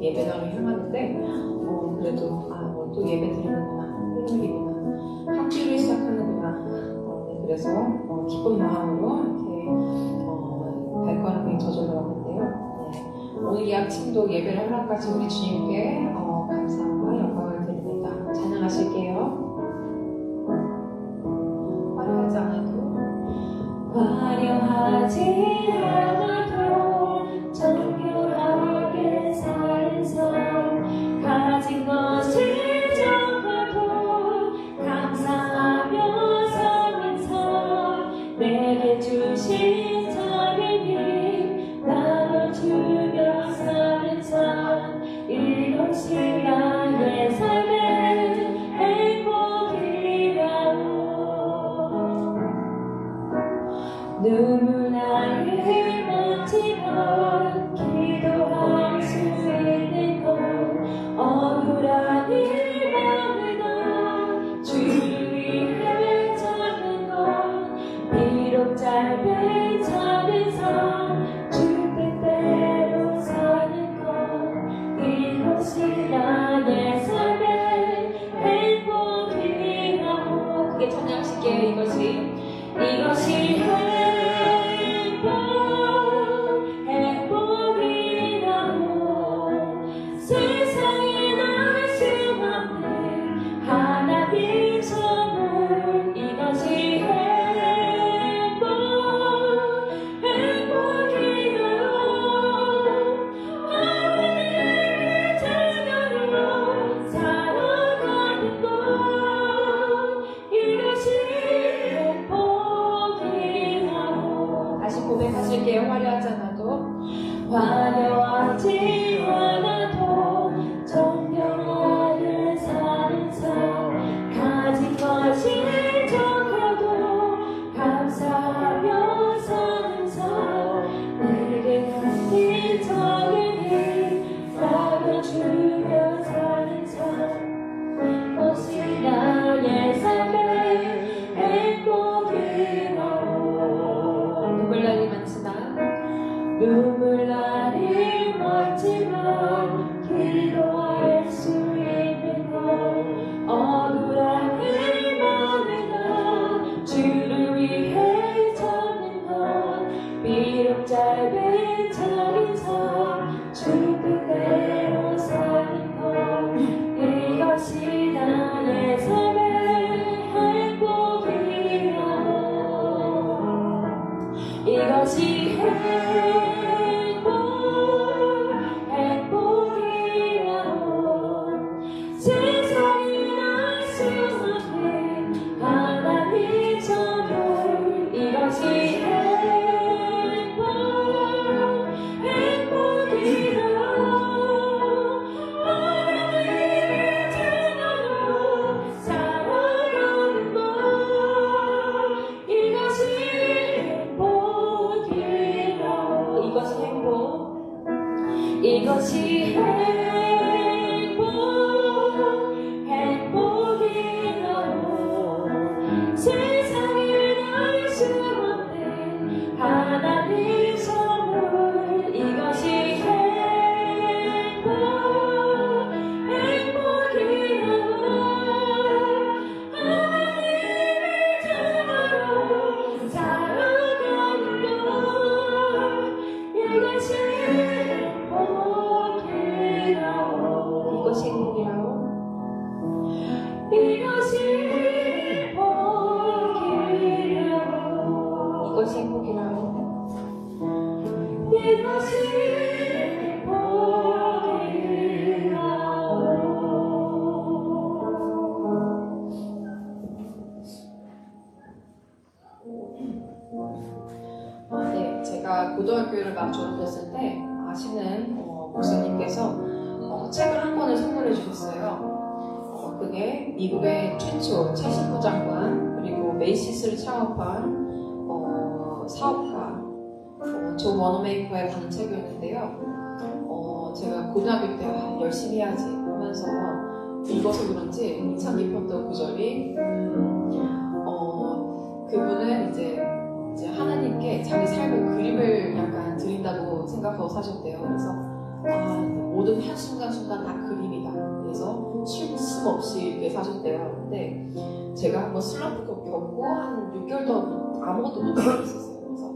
예배당을 향하는데 그래도 또 예배 드리는구나, 토요일이구나, 한 주를 시작하는구나. 네, 그래서 기쁜 마음으로 이렇게 발걸음이 저절로 왔는데요. 네, 오늘 이 아침도 예배를 허락하신 우리 주님께 감사와 영광을 드립니다. 찬양하실게요. 화려하지 않아도 정결하게 사는 삶, 가진 것을 적어도 감사하며 사는 삶, 내게 주신 작은 힘 나눠주며 사는 삶, 이것이 나의 삶의 행복이라고. 눈물 나를 멈지만 기도할 수 있는 것, 억울한 일만으로 주를 위해 찾는 것, 비록 짧은 작은 삶, 주 뜻대로 사는 것, 이것이 나의 삶의 행복이라고. 그게 찬양하실게요. 이것이 행복이라고. 세상에 날 수 없는 하나님 선물, 이것이 행복이라고. 하나님의 자녀로 살아가는 것, 이것이 행복이라고. 다시 고백하실게요. 화려하지 않아도 정결하게 사는 삶, 가진 것이 적어도 감사하며 사는 삶, 내게 주신 작은 힘 나눠주며 사는 삶, 이것이 나의 삶의 행복이라고. 눈물 나를 멀지만 기도할 수 있는 것, 억울한 일만으로 주를 위해 찾는 것, 비록 짧은 작은 삶, 주 뜻대로 사는 것, 이것이 나의 삶의 행복이라고. 이것이 행복이라고. 세상이 알 수 없는 하나님 선물, 이것이 행복이라고. 하나님의 자녀로 살아가는 것, 이것이 행복이라고. 이것이 행복이라고. 세상에 날 수 없는 하나님 선물, 이것이 행복이라고. 하나님의 자녀로 살아가는 것, 이것이 행복이라고. 이것이 행복이라고. 이것이 행복이라고. 이것이 행복이라고. 이것이 행복이라고. 네, 제가 고등학교를 막 졸업했을 때 아시는 목사님께서 책을 한 권을 선물해 주셨어요. 그게 미국의 최초 채식부 장관, 그리고 메이시스를 창업한 사업가 존 워너메이커에 관한 책이었는데요. 제가 고등학교 때 열심히 해야지 하면서 읽어서 그런지 인상 깊었던 구절이 그분은 이제 하나님께 자기 삶의 그림을 약간 드린다고 생각하고 사셨대요. 그래서 모든 모든 순간순간 다 그림이다. 그래서 쉴 틈 없이 이렇게 사셨대요. 근데 제가 한번 슬럼프 겪고 한 6개월 동안 아무것도 못하고 있었어요. 그래서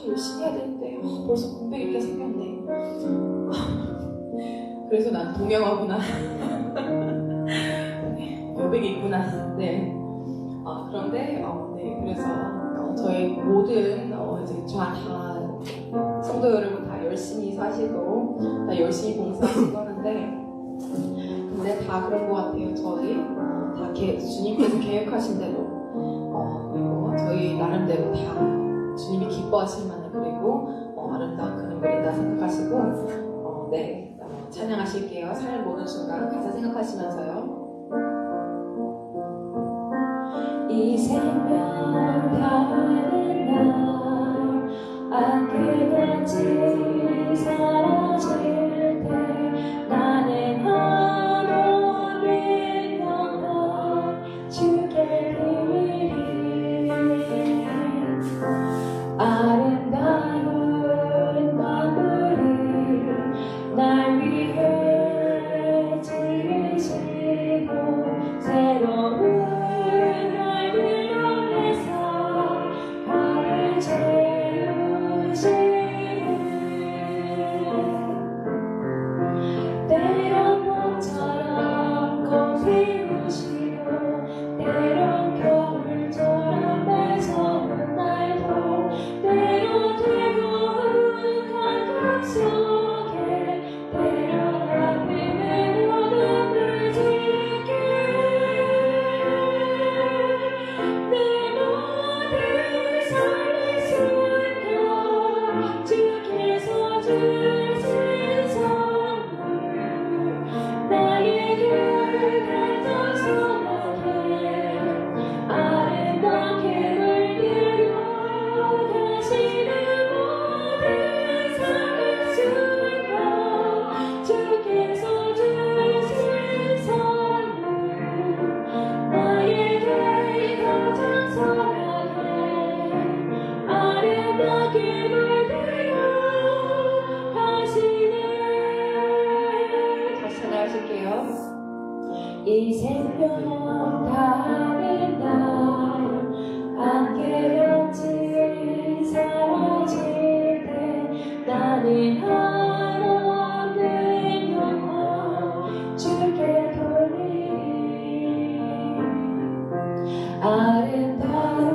열심히 해야 되는데 벌써 공백이 이렇게 생겼네. 그래서 난 동양화구나. 여백이 있구나. 네. 그런데 네, 그래서 저희 모든 이제 다 성도 여러분 다 열심히 사시고 다 열심히 봉사하시고 하는데 근데 다 그런 것 같아요. 저희 다 주님께서 계획하신 대로 그리고 저희 나름대로 다 주님이 기뻐하실 만한 그리고 아름다운 그런 그린다 생각하시고 네 찬양하실게요. 삶의 모든 순간 가사 생각하시면서요. 이 생명 다하는 날 안개같이 사라질 때 나는 하나님 영광 주께 드리리 아름다운 만물이 날 위해 지으시고 새로운 때론 봄처럼 꽃 피우시고 때론 겨울처럼 매서운 날도 때론 뜨거운 감격 속에 때론 아픔으로 눈물 짓게 내 모든 삶의 순간 주께서 주신 선물 나에게 간절성하게 아름답게 물들여 가시는 모든 삶의 순간 주께서 주신 선물 나에게 간절성하게 아름답게 물들여 다시 찬양하실게요. 이 생명 다하는 날 안개같이 사라질 때 나는 하나님 영광 주께 돌리리 아름다운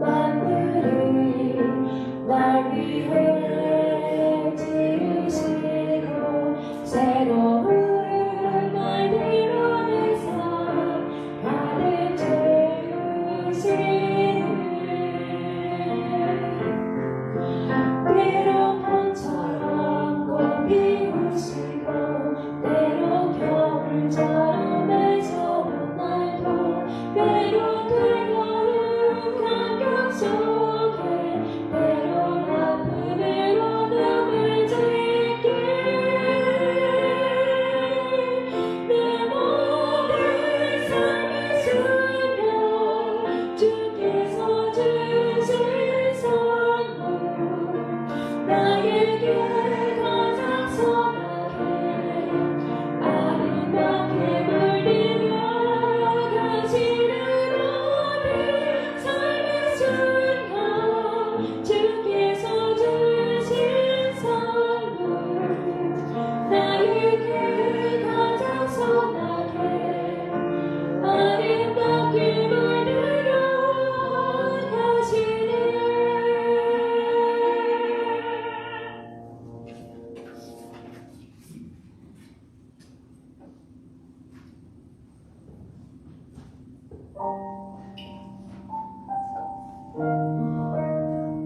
만물이 날 위해 지으시고 새로운 때론 봄처럼 꽃 피우시고 때론 겨울처럼 매서운 날도 때론 뜨거운 감격 속에 때론 아픔으로 눈물 짓게 내 모든 삶의 순간 주께서 주신 선물 나에게 가장 선하게 아름답게 물들여 가시는 모든 삶의 순간 주께서 주신 선물 나에게 가장 선하게 아름답게 물들여 가시는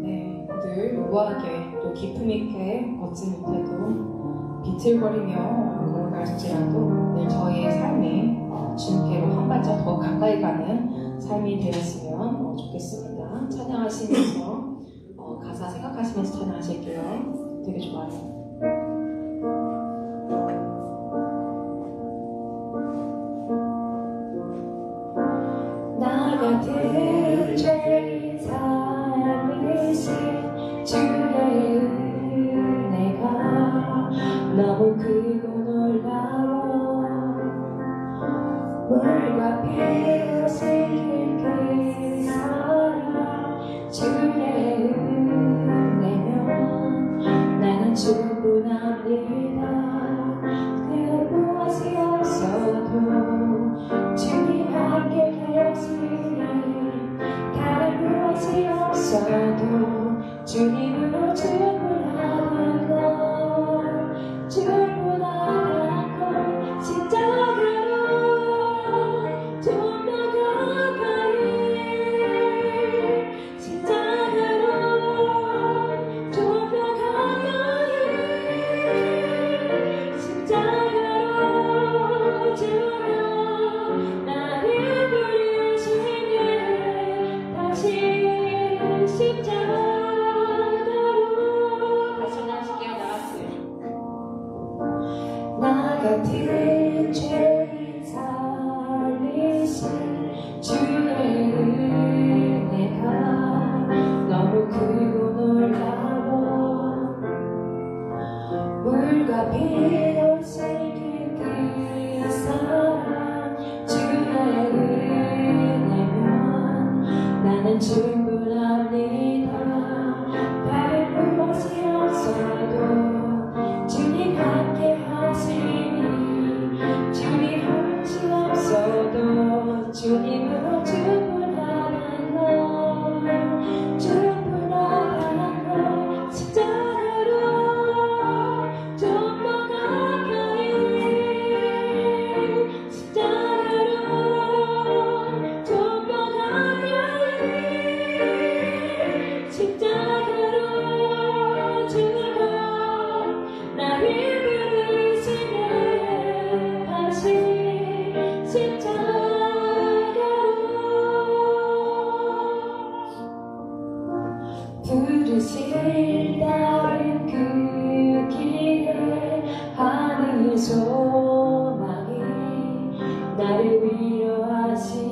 네, 늘 무한하게 또 기품 있게 걷지 못해도 비틀거리며 걸어갈지라도 늘 저희의 삶이 주님께로 한 발짝 더 가까이 가는 삶이 되었으면 좋겠습니다. 찬양하시면서 가사 생각하시면서 찬양하실게요. 되게 좋아요. 나 같은 죄인 살리신 주의 은혜가 너무 크고 놀라워 물과 피로 새긴 그 사랑 주의 은혜면 나는 충분합니다 그 무엇이 없어도 주님 함께 계시니 다른 무엇이 없어도 주님으로 충분하는 것 충분하는 것 십자가로 좀 더 가까이 십자가로 좀 더 가까이 십자가로 주여 나를 부르시네 다시 십자가로 다시 하실게요 나왔어요 나 같은 죄인 살리신 주의 은혜가 너무 크고 놀라워 물과 피로 새긴 그 사랑 주의 은혜면 나는 충분합니다 다른 무엇이 없어도 주님 함께 하시니 주님 함께 없어도 주님으로 충분하는 것 충분하는 것 십자가로 좀 더 가까이 십자가로 좀 더 가까이 십자가로 주여 나를 부르시네 다시 십자가로 부르실 다른 그 길에 하늘 소망이 나를 위로하시니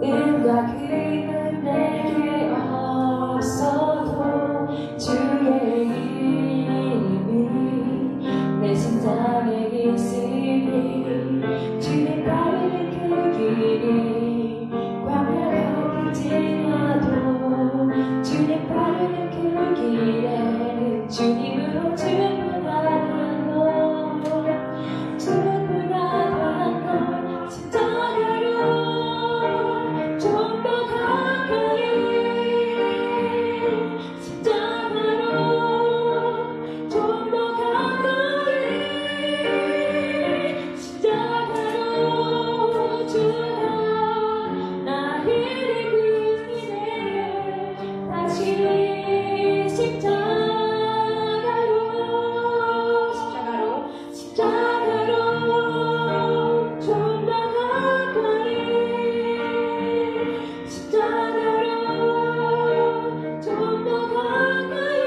은과 금은 내게 없어도 주의 이름이 내 심장에 있으니 주님 따르는 그 길이 광야같을지라도 주님 따르는 그 길에 주님으로 충분하는 것 충분하는 것 십자가로 좀 더 가까이 십자가로 좀 더 가까이 십자가로 주여 나를 이끄시네 다시 십자가로 좀 더 가까이 십자가로 좀 더 가까이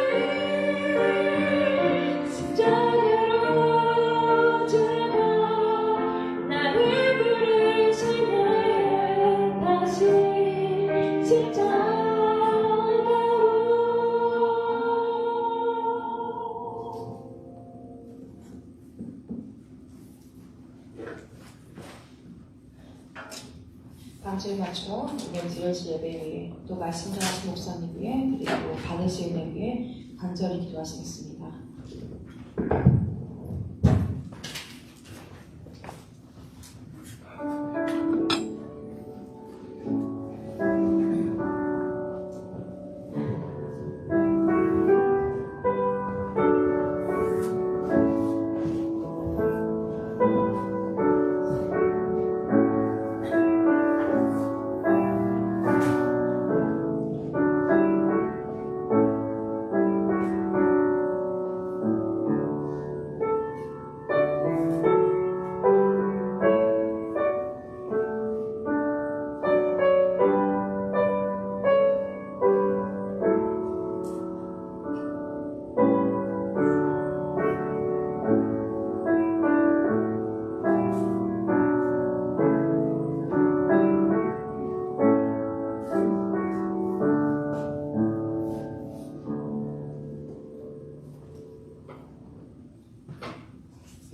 십자가로 주여 나를 부르시네 다시 십자가로 방주에 맞춰 오늘 드려질 예배 위에 또 말씀 전하신 목사님 위에 그리고 받으실 예배 위에 간절히 기도하시겠습니다.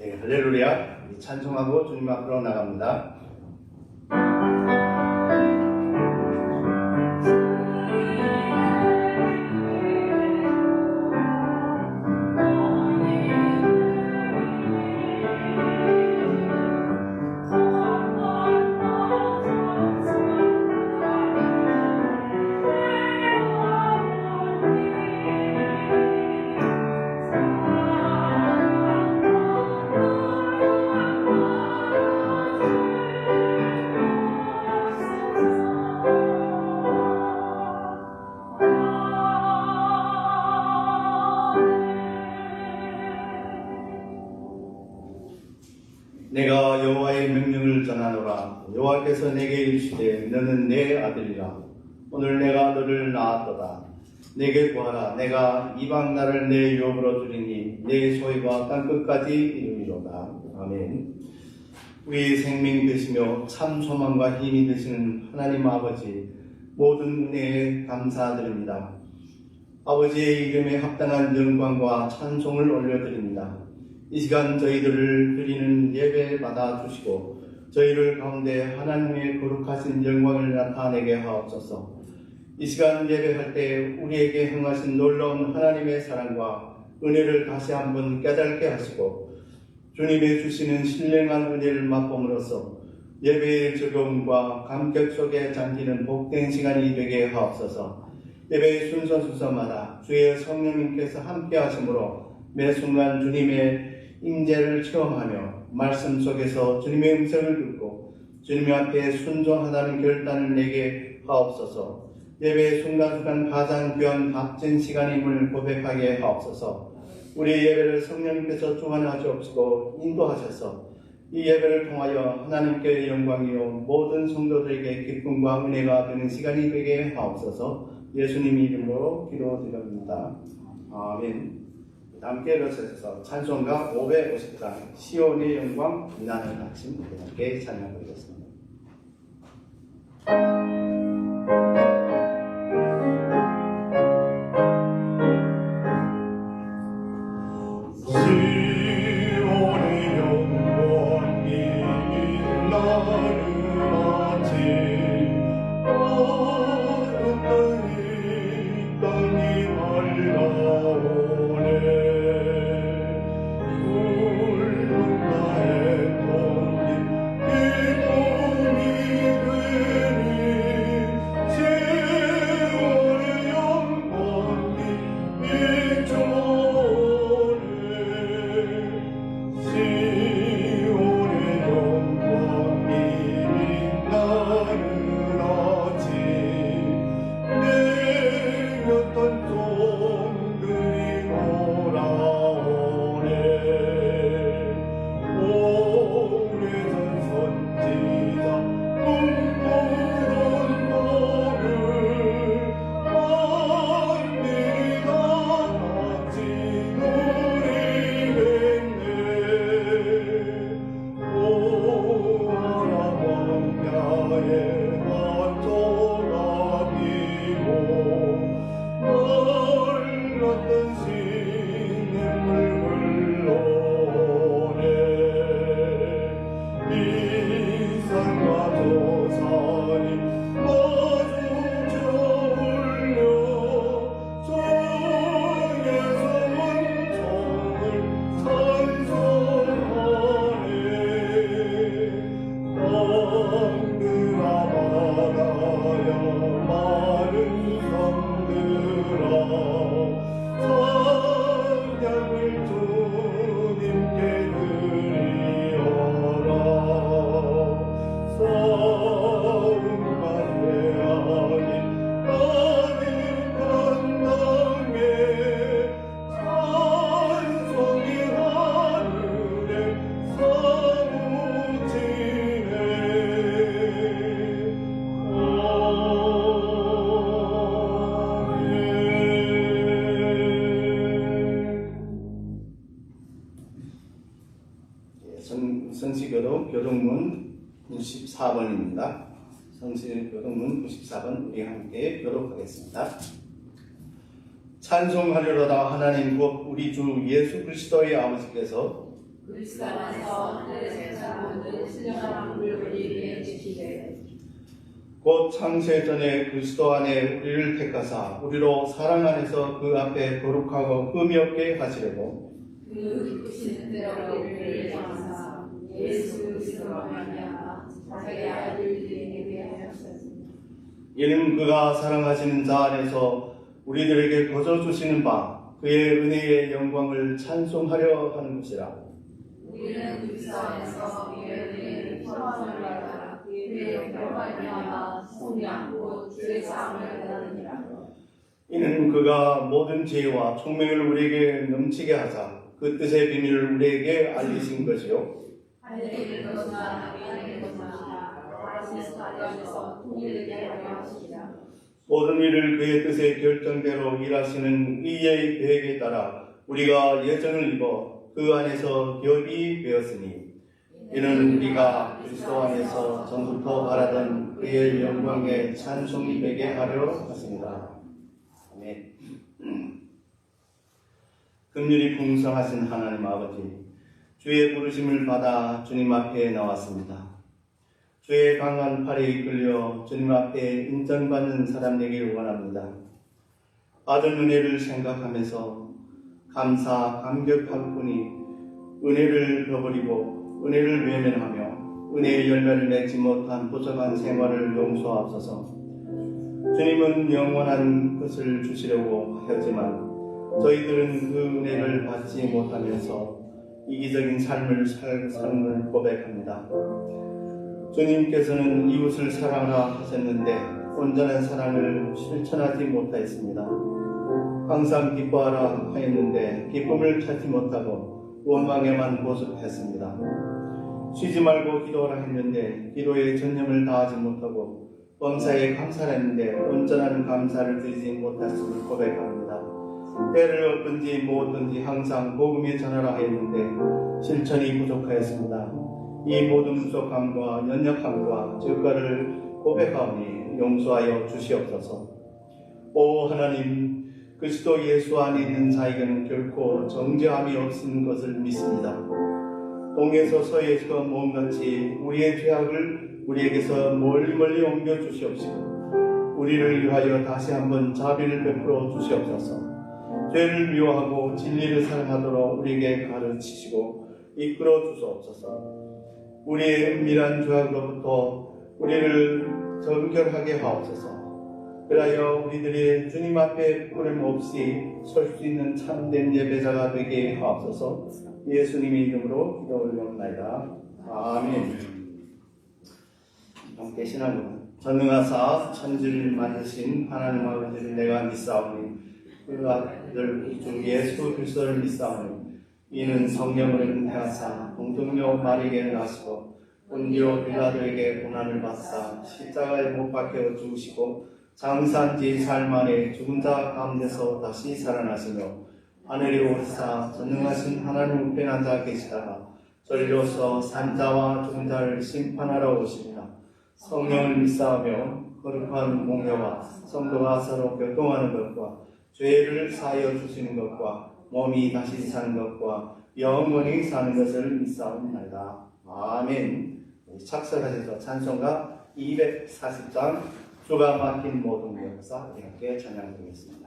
네, 할렐루야. 우리 찬송하고 주님 앞으로 나갑니다. 내가 여호와의 명령을 전하노라. 여호와께서 내게 이르시되 너는 내 아들이라. 오늘 내가 너를 낳았도다. 내게 구하라. 내가 이방 나라를 내 유업으로 주리니 내 소유가 땅끝까지 이르리로다. 아멘. 우리 생명 되시며 참 소망과 힘이 되시는 하나님 아버지, 모든 은혜에 감사드립니다. 아버지의 이름에 합당한 영광과 찬송을 올려드립니다. 이 시간 저희들을 드리는 예배 받아주시고 저희를 가운데 하나님의 거룩하신 영광을 나타내게 하옵소서. 이 시간 예배할 때 우리에게 행하신 놀라운 하나님의 사랑과 은혜를 다시 한번 깨닫게 하시고 주님의 주시는 신령한 은혜를 맛봄으로써 예배의 즐거움과 감격 속에 잠기는 복된 시간이 되게 하옵소서. 예배의 순서마다 주의 성령님께서 함께 하심으로 매 순간 주님의 임재를 체험하며 말씀 속에서 주님의 음성을 듣고 주님 앞에 순종하다는 결단을 내게 하옵소서. 예배의 순간순간 가장 귀한 값진 시간임을 고백하게 하옵소서. 우리 예배를 성령님께서 주관하시옵시고 인도하셔서 이 예배를 통하여 하나님께 영광이요 모든 성도들에게 기쁨과 은혜가 되는 시간이 되게 하옵소서. 예수님 이름으로 기도드립니다. 아멘. 함께 일어서서 찬송가 550장 시온의 영광 빛나는 아침 함께 찬양드리겠습니다. 시온의 영광 빛나는 아침 어떤 땅이 밝아오네. 교동문 94번입니다. 성실교동문 94번 우리 함께 교독하겠습니다. 찬송하리로다. 하나님 곧 우리 주 예수 그리스도의 아버지께서 그리스도 안에서 하늘의 자 모든 신령한 물을 우리에게 주시되 곧 창세 전에 그리스도 안에 우리를 택하사 우리로 사랑 안에서 그 앞에 거룩하고 흠이 없게 하시려고 그 기쁘신 대로 우리를 향하사 예수 그리스도로 말미암아 자기의 아들 우리에게 하셨습니다. 이는 그가 사랑하시는 자 안에서 우리들에게 거저 주시는 바 그의 은혜의 영광을 찬송하려 하는 것이라. 우리는 그리스도 안에서 그의 은혜를 평안을 받아 그의 영광을 말미암아 성령 곧 주의 사함을 받느니라. 이는 그가 모든 지혜와 총명을 우리에게 넘치게 하사 그 뜻의 비밀을 우리에게 알리신 것이요 하늘에 있는 것과 땅에 있는 것과 그리스도 안에서 통일되게 하려 하시리라. 모든 일을 그의 뜻의 결정대로 일하시는 의의 계획에 따라 우리가 예정을 입어 그 안에서 기업이 되었으니 이는 우리가 그리스도 안에서 전부터 바라던 그의 영광에 찬송이 되게 하려 하십니다. 아멘. 긍휼이 풍성하신 하나님 아버지, 주의 부르심을 받아 주님 앞에 나왔습니다. 주의 강한 팔에 이끌려 주님 앞에 인정받는 사람 되길 원합니다. 받은 은혜를 생각하면서 감사, 감격할 뿐이 은혜를 저버리고 은혜를 외면하며 은혜의 열매를 맺지 못한 부족한 생활을 용서하옵소서. 주님은 영원한 것을 주시려고 하였지만 저희들은 그 은혜를 받지 못하면서 이기적인 삶을 사는 고백합니다. 주님께서는 이웃을 사랑하라 하셨는데 온전한 사랑을 실천하지 못하였습니다. 항상 기뻐하라 하였는데 기쁨을 찾지 못하고 원망에만 보습했습니다. 쉬지 말고 기도하라 했는데 기도에 전념을 다하지 못하고 범사에 감사를 했는데 온전한 감사를 드리지 못했음을 고백합니다. 때를 얻든지 모으든지 항상 복음이 전하라 하였는데 실천이 부족하였습니다. 이 모든 부족함과 연약함과 죄가를 고백하오니 용서하여 주시옵소서. 오 하나님, 그리스도 예수 안에 있는 자에게는 결코 정죄함이 없는 것을 믿습니다. 동에서 서에서 몸같이 우리의 죄악을 우리에게서 멀리 옮겨 주시옵시고 우리를 위하여 다시 한번 자비를 베풀어 주시옵소서. 죄를 미워하고 진리를 사랑하도록 우리에게 가르치시고 이끌어 주시옵소서. 우리의 은밀한 죄악으로부터 우리를 정결하게 하옵소서. 그리하여 우리들이 주님 앞에 부끄럼 없이 설 수 있는 참된 예배자가 되게 하옵소서. 예수님의 이름으로 기도 올려옵나이다. 아멘. 함께 신앙은 전능하사 천지를 만드신 하나님 아버지를 내가 믿사오니 그 아들 주 예수 그리스도를 믿사오니 이는 성령을 은혜하사 동정녀 마리아에게 나시고 본디오 빌라도에게 고난을 받사 십자가에 못 박혀 죽으시고 장사한 지 사흘 만에 죽은 자 가운데서 다시 살아나시며 하늘에 오르사 전능하신 하나님 우편에 앉아 계시다가 저리로서 산자와 죽은 자를 심판하러 오십니다. 성령을 믿사오며 거룩한 목회와 성도가 서로 교통하는 것과 죄를 사하여 주시는 것과 몸이 다시 사는 것과 영원히 사는 것을 믿사옵나이다. 아멘. 착석하셔서 찬송가 240장 주가 맡긴 모든 역사 이렇게 찬양드리겠습니다.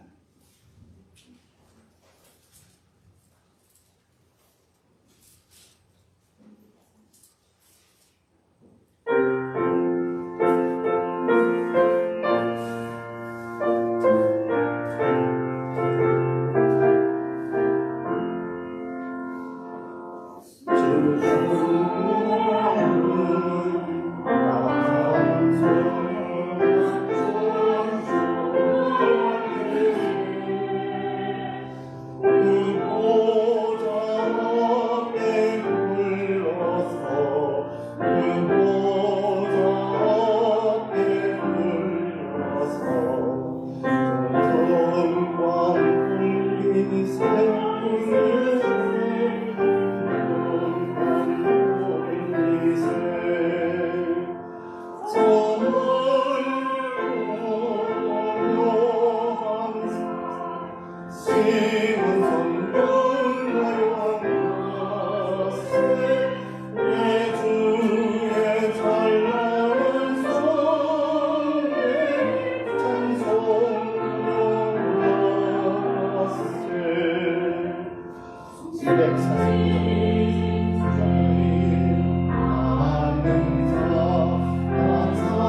새벽 사슴 하는 자 항상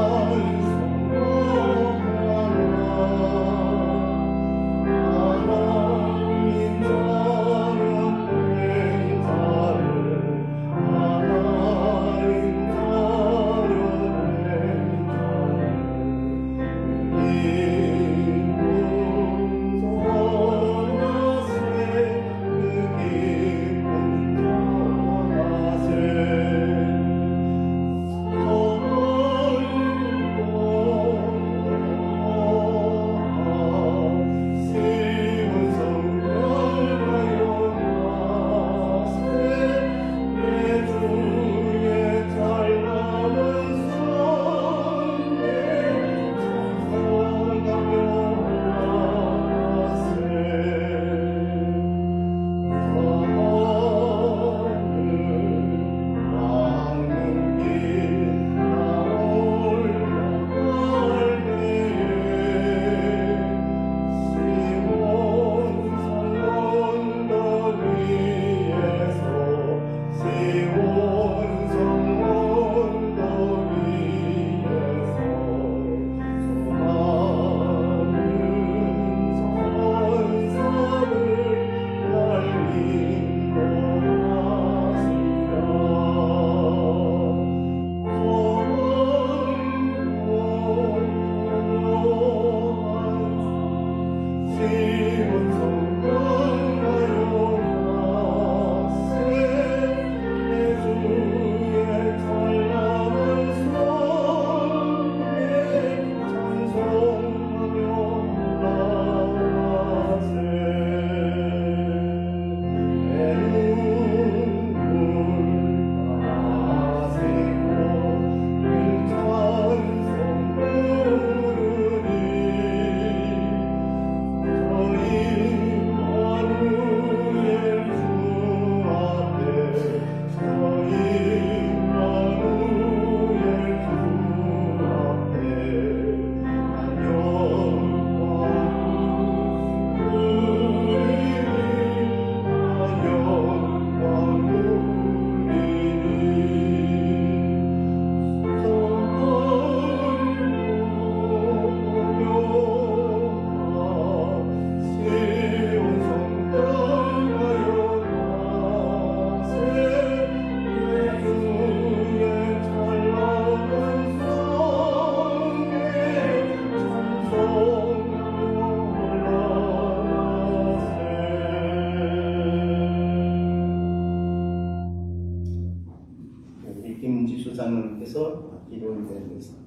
김지수 장로님께서 기도를 드리겠습니다.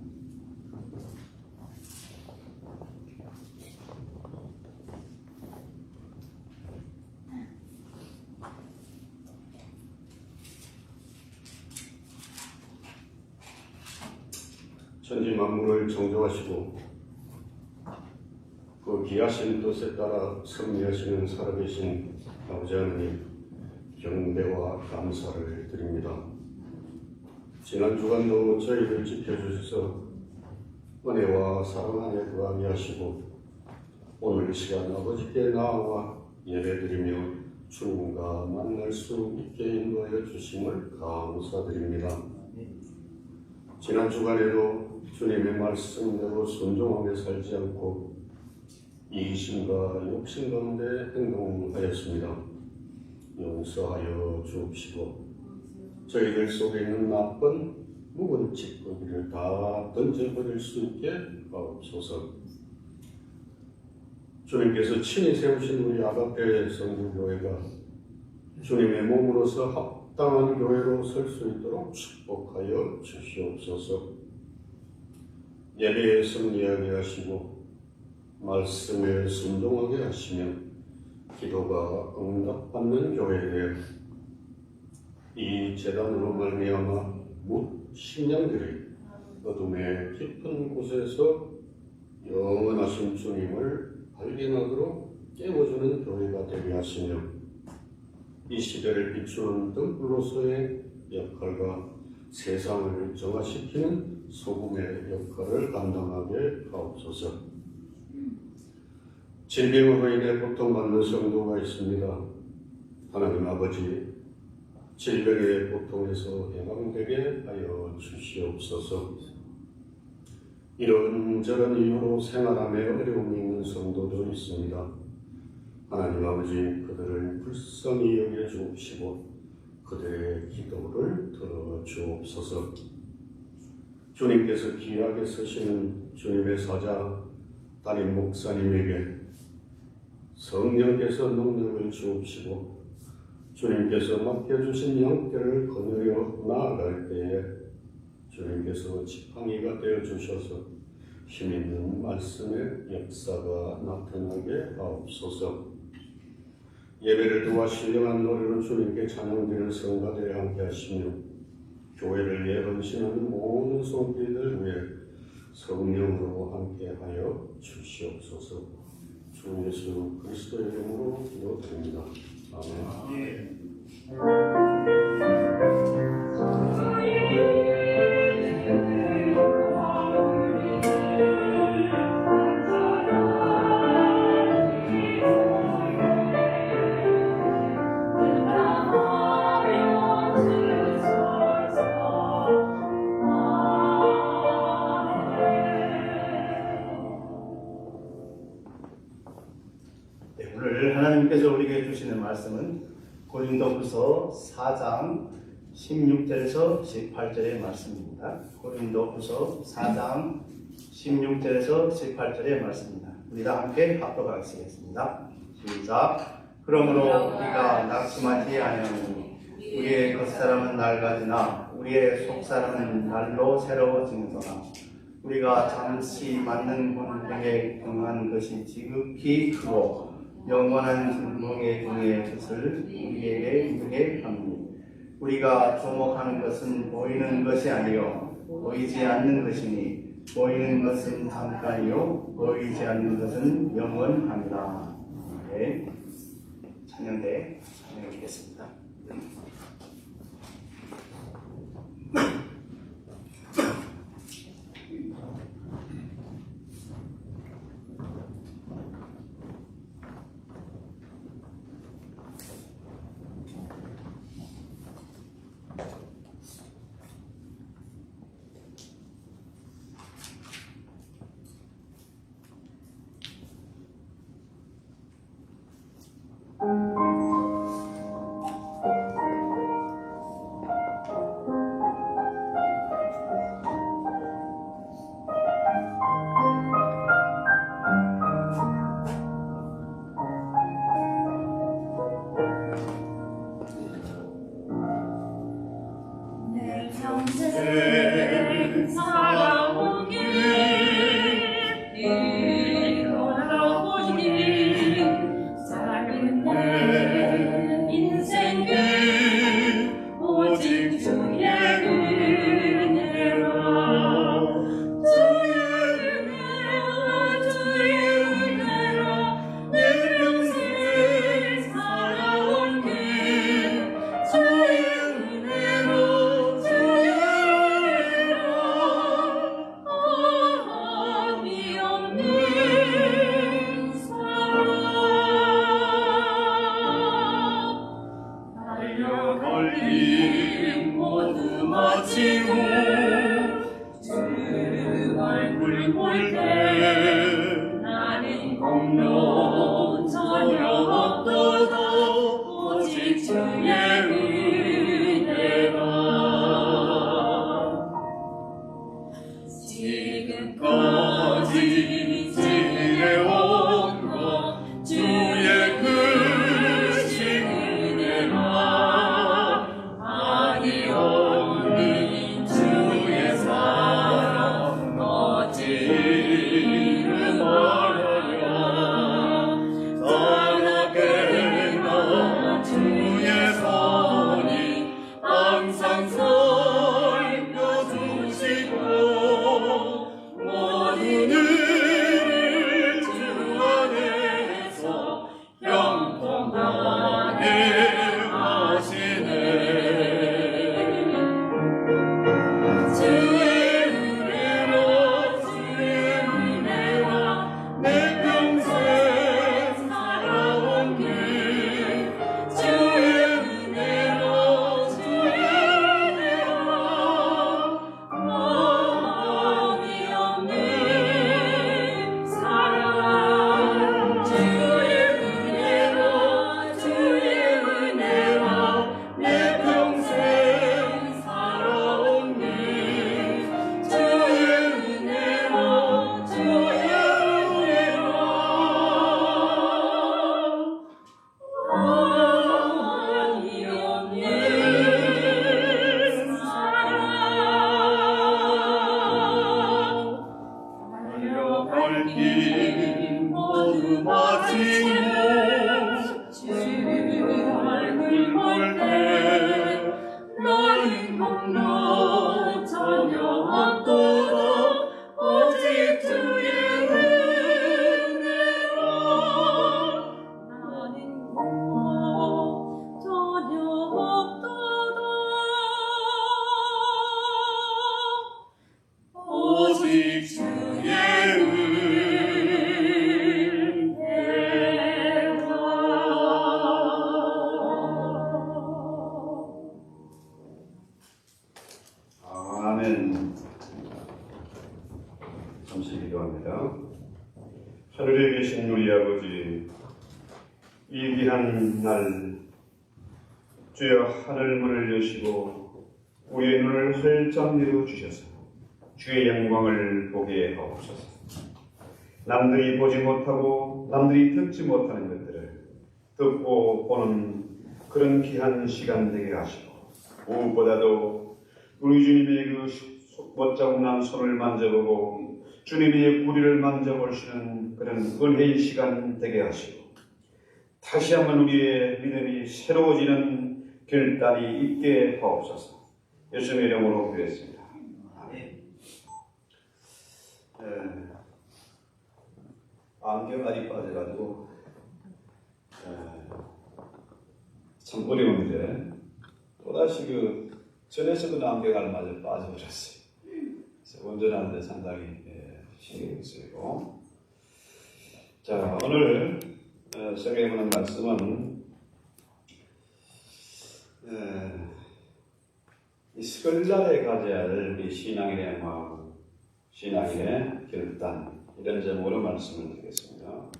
천지 만물을 창조하시고 그 귀하신 뜻에 따라 섭리하시는 살아계신 아버지 하나님, 경배와 감사를 드립니다. 지난 주간도 저희를 지켜주셔서 은혜와 사랑 안에 거하게 하시고 오늘 시간 아버지께 나아와 예배드리며 주님과 만날 수 있게 인도하여 주심을 감사드립니다. 지난 주간에도 주님의 말씀대로 순종하게 살지 않고 이기심과 욕심 가운데 행동하였습니다. 용서하여 주옵시고 저희들 속에 있는 나쁜 묵은 찌꺼기를 다 던져버릴 수 있게 하옵소서. 주님께서 친히 세우신 우리 아가페 성도교회가 주님의 몸으로서 합당한 교회로 설 수 있도록 축복하여 주시옵소서. 예배에 승리하게 하시고 말씀에 순종하게 하시며 기도가 응답받는 교회에 이 재단으로 말미암아 묻 신령들이 어둠의 깊은 곳에서 영원하신 주님을 발견하도록 깨워주는 교회가 되게 하시며 이 시대를 비추는 등불로서의 역할과 세상을 정화시키는 소금의 역할을 감당하게 하옵소서. 질병으로 인해 고통받는 성도가 있습니다. 하나님 아버지, 질병의 고통에서 해방되게 하여 주시옵소서. 이런저런 이유로 생활함에 어려움이 있는 성도도 있습니다. 하나님 아버지, 그들을 불쌍히 여겨 주옵시고 그들의 기도를 들어주옵소서. 주님께서 귀하게 쓰시는 주님의 사자 담임 목사님에게 성령께서 능력을 주옵시고 주님께서 맡겨주신 양떼를 거느려 나아갈 때에 주님께서 지팡이가 되어주셔서 힘있는 말씀의 역사가 나타나게 하옵소서. 예배를 도와 신령한 노래로 주님께 찬양되는 성가들에 함께 하시며 교회를 위해 헌신하는 모든 손길들 위해 성령으로 함께하여 주시옵소서. 주 예수 그리스도의 이름으로 기도드립니다. 아멘. 오늘 하나님께서 우리에게 주시는 말씀은 고린도후서 4장 16절에서 18절의 말씀입니다. 고린도후서 4장 16절에서 18절의 말씀입니다. 우리 다 함께 합독하겠습니다. 시작. 그러므로 우리가 낙심하지 아니하노니 우리의 겉사람은 낡아지나 우리의 속사람은 날로 새로워지는도다. 우리가 잠시 맞는 곤병에 경한 것이 지극히 크고 영원한 진동의 등의 뜻을 우리에게 이루게 합니다. 우리가 주목하는 것은 보이는 것이 아니요 보이지 않는 것이니 보이는 것은 잠깐이요 보이지 않는 것은 영원합니다. 네. 찬양대 찬양하겠습니다. 평생 살아온 길 뒤돌아보니 짧은 내 인생길 오직 주의 은혜로 주의 은혜로 내 평생 살아온 길 주의 은혜로 모두 마치고 주 얼굴 볼 때 나는 공로 전혀 없도다 오직 주의 은혜가 지금까지 지내온 것 주의 크신 은혜가 주의 사랑 어찌 이름 말하랴 사랑하게나 주의 사랑 기도합니다. 하늘에 계신 우리 아버지, 이 귀한 날 주여 하늘 문을 여시고 우리의 눈을 활짝 열어주셔서 주의 영광을 보게 하옵소서. 남들이 보지 못하고 남들이 듣지 못하는 것들을 듣고 보는 그런 귀한 시간 되게 하시고, 무엇보다도 우리 주님의 그 멋자국난 손을 만져보고 주님의 우리를 만져보시는 그런 은혜의 시간 되게 하시고, 다시 한번 우리의 믿음이 새로워지는 결단이 있게 하옵소서. 예수님의 이름으로 기도했습니다. 아멘. 안경알이 빠져가지고 참 어려운데 또다시 그 전에 쓰던 안경알 마저 빠져버렸어요. 그래서 운전하는데 상당히 신경이 쓰이고. 자, 오늘 성경에 보는 말씀은 이 설날에 가져야 할 이 신앙인의 마음, 신앙인의 결단, 이런 제목으로 말씀을 드리겠습니다.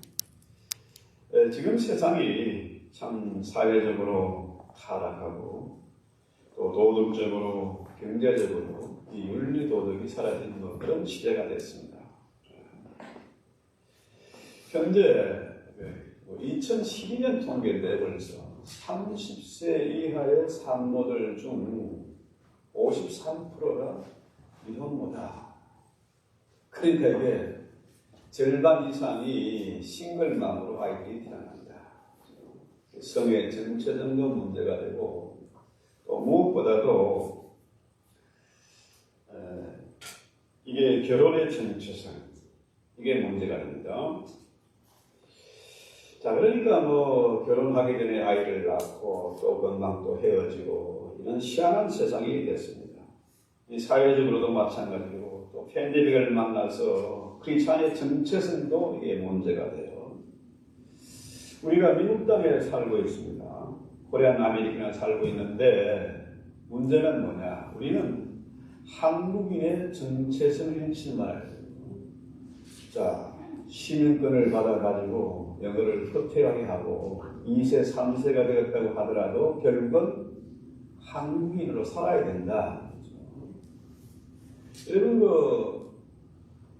지금 세상이 참 사회적으로 타락하고 또 도덕적으로, 경제적으로 이 윤리 도덕이 사라진 그런 시대가 됐습니다. 현재 2012년 통계인데 벌써 30세 이하의 산모들 중 53%가 미혼모다. 그러니까 이게 절반 이상이 싱글맘으로 아이들이 태어납니다. 성의 전체적도 문제가 되고, 또 무엇보다도 이게 결혼의 정체성, 이게 문제가 됩니다. 자, 그러니까 뭐 결혼하기 전에 아이를 낳고 또 금방 또 헤어지고 이런 희한한 세상이 됐습니다. 이 사회적으로도 마찬가지고, 또 팬데믹을 만나서 크리스찬의 정체성도 이게 문제가 돼요. 우리가 미국 땅에 살고 있습니다. 코리안 아메리카에 살고 있는데 문제는 뭐냐? 우리는 한국인의 정체성을 해치지 말아야 돼요. 자, 시민권을 받아가지고 영어를 터태하게 하고 2세, 3세가 되었다고 하더라도 결국은 한국인으로 살아야 된다. 여러분,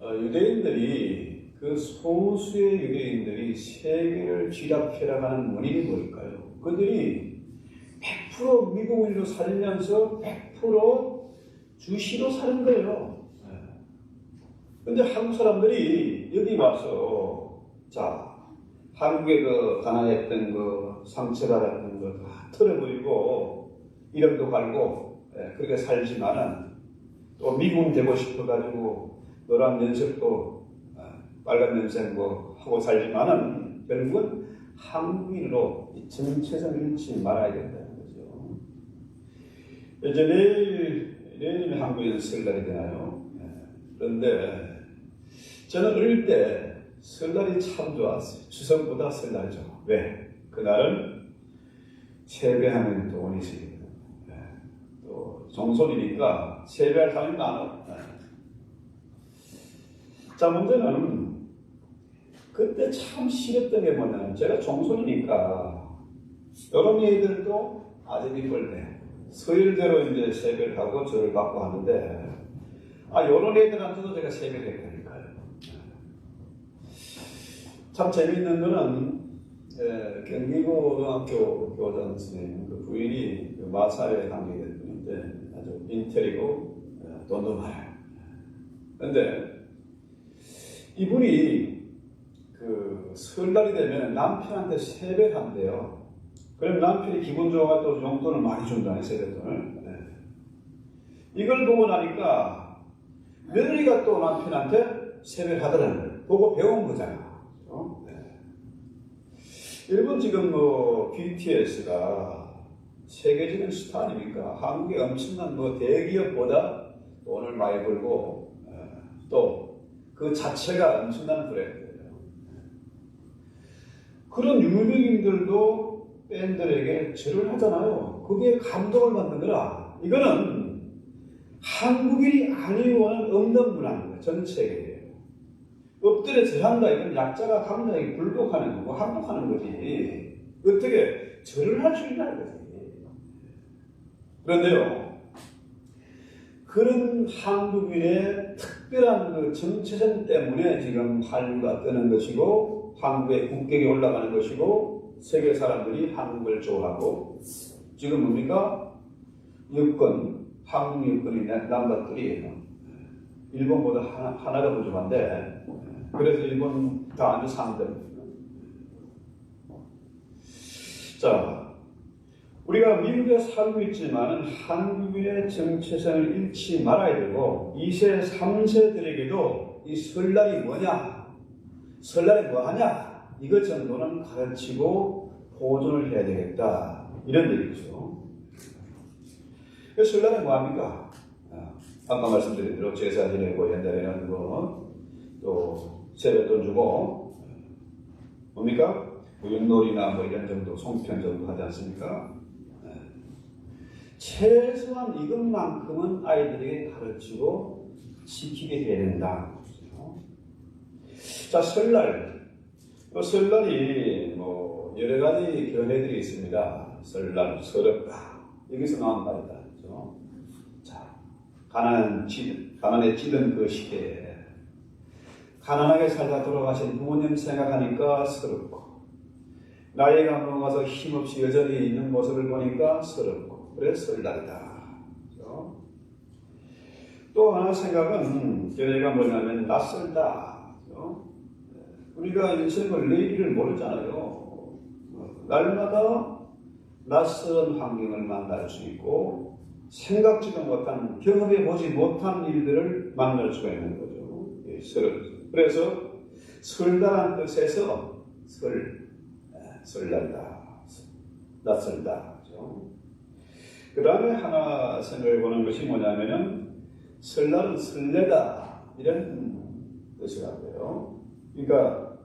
유대인들이, 그 소수의 유대인들이 세계를 쥐락펴락하는 원인이 뭘까요? 그들이 100% 미국인으로 살면서 100% 주시로 사는 거예요. 근데 한국 사람들이 여기 와서, 자, 한국의 그 가난했던 그 상처받았던 거 다 털어버리고 이름도 갈고 그렇게 살지만은 또 미군 되고 싶어가지고 노란 면색도 빨간 면색 뭐 하고 살지만은 결국은 한국인으로 정체성을 잃지 말아야 된다는 거죠. 이제 내일 한국인 설날이 되나요? 그런데 저는 어릴 때 설날이 참 좋았어요. 추석보다 설날이죠. 왜? 그날은 세배하면 돈이 생기거든요. 또 종손이니까 세배할 사람이 많아. 자, 문제는 그때 참 싫었던 게 뭐냐면, 제가 종손이니까 여러 애들도 아재미 뻘대 서열대로 이제 세배를 하고 절을 받고 하는데, 여러 애들한테도 제가 세배를 했으니까요. 참 재미있는 거는 경기고등학교 교장 선생님, 그 부인이 그 마사에 관계된 분인데 아주 인텔이고 돈도 많아요. 그런데 이분이 그 설날이 되면 남편한테 세배한대요. 그럼 남편이 기분 좋아서 용돈을 많이 준다네, 세뱃돈을. 이걸 보고 나니까 며느리가 또 남편한테 세배를 하더라는 거예요. 보고 배운 거잖아. 일본 지금 뭐 BTS가 세계적인 스타 아닙니까? 한국의 엄청난 뭐 대기업보다 돈을 많이 벌고 또 그 자체가 엄청난 브랜드예요. 그런 유명인들도 팬들에게 절을 하잖아요. 그게 감동을 받는 거라. 이거는 한국인이 아니고는 없는 문화입니다. 전 세계에. 엎드려 절한다. 이건 약자가 감정에 굴복하는 거고 항복하는 거지. 어떻게 절을 할 수 있냐 이거지. 그런데요, 그런 한국인의 특별한 그 정체성 때문에 지금 한류가 뜨는 것이고 한국의 국격이 올라가는 것이고 세계 사람들이 한국을 좋아하고 지금 뭡니까? 여권, 한국 여권이 남bat들이에요. 일본보다 하나가 부족한데 그래서 일본 다 아주 상대입니다. 자, 우리가 미국에 살고 있지만 한국인의 정체성을 잃지 말아야 되고 2세, 3세들에게도 이 설날이 뭐냐, 설날이 뭐하냐 이것 정도는 가르치고 보존을 해야 되겠다 이런 얘기죠. 설날은 뭐합니까? 아까 말씀드린 대로 제사 지내고 옛날에는 또 세뱃돈 주고 뭡니까? 윷놀이나 뭐 이런 정도 송편 정도 하지 않습니까? 최소한 이것만큼은 아이들에게 가르치고 지키게 해야 된다. 자, 설날. 설날이 뭐 여러 가지 견해들이 있습니다. 설날, 서럽다. 여기서 나온 말이다. 그렇죠? 자, 가난에 찌든 그 시대에 가난하게 살다 돌아가신 부모님 생각하니까 서럽고 나이가 먹어서 힘없이 여전히 있는 모습을 보니까 서럽고 그래서 설날이다. 그렇죠? 또 하나 생각은 견해가 뭐냐면 낯설다. 그렇죠? 우리가 인생을 내일을 모르잖아요. 날마다 낯선 환경을 만날 수 있고 생각지도 못한 경험해보지 못한 일들을 만날 수가 있는 거죠. 예, 그래서 설다라는 뜻에서 설날이다. 낯설다. 그렇죠? 그 다음에 하나 생각해보는 것이 뭐냐면은 설날은 설레다 이런 뜻이라고요. 그러니까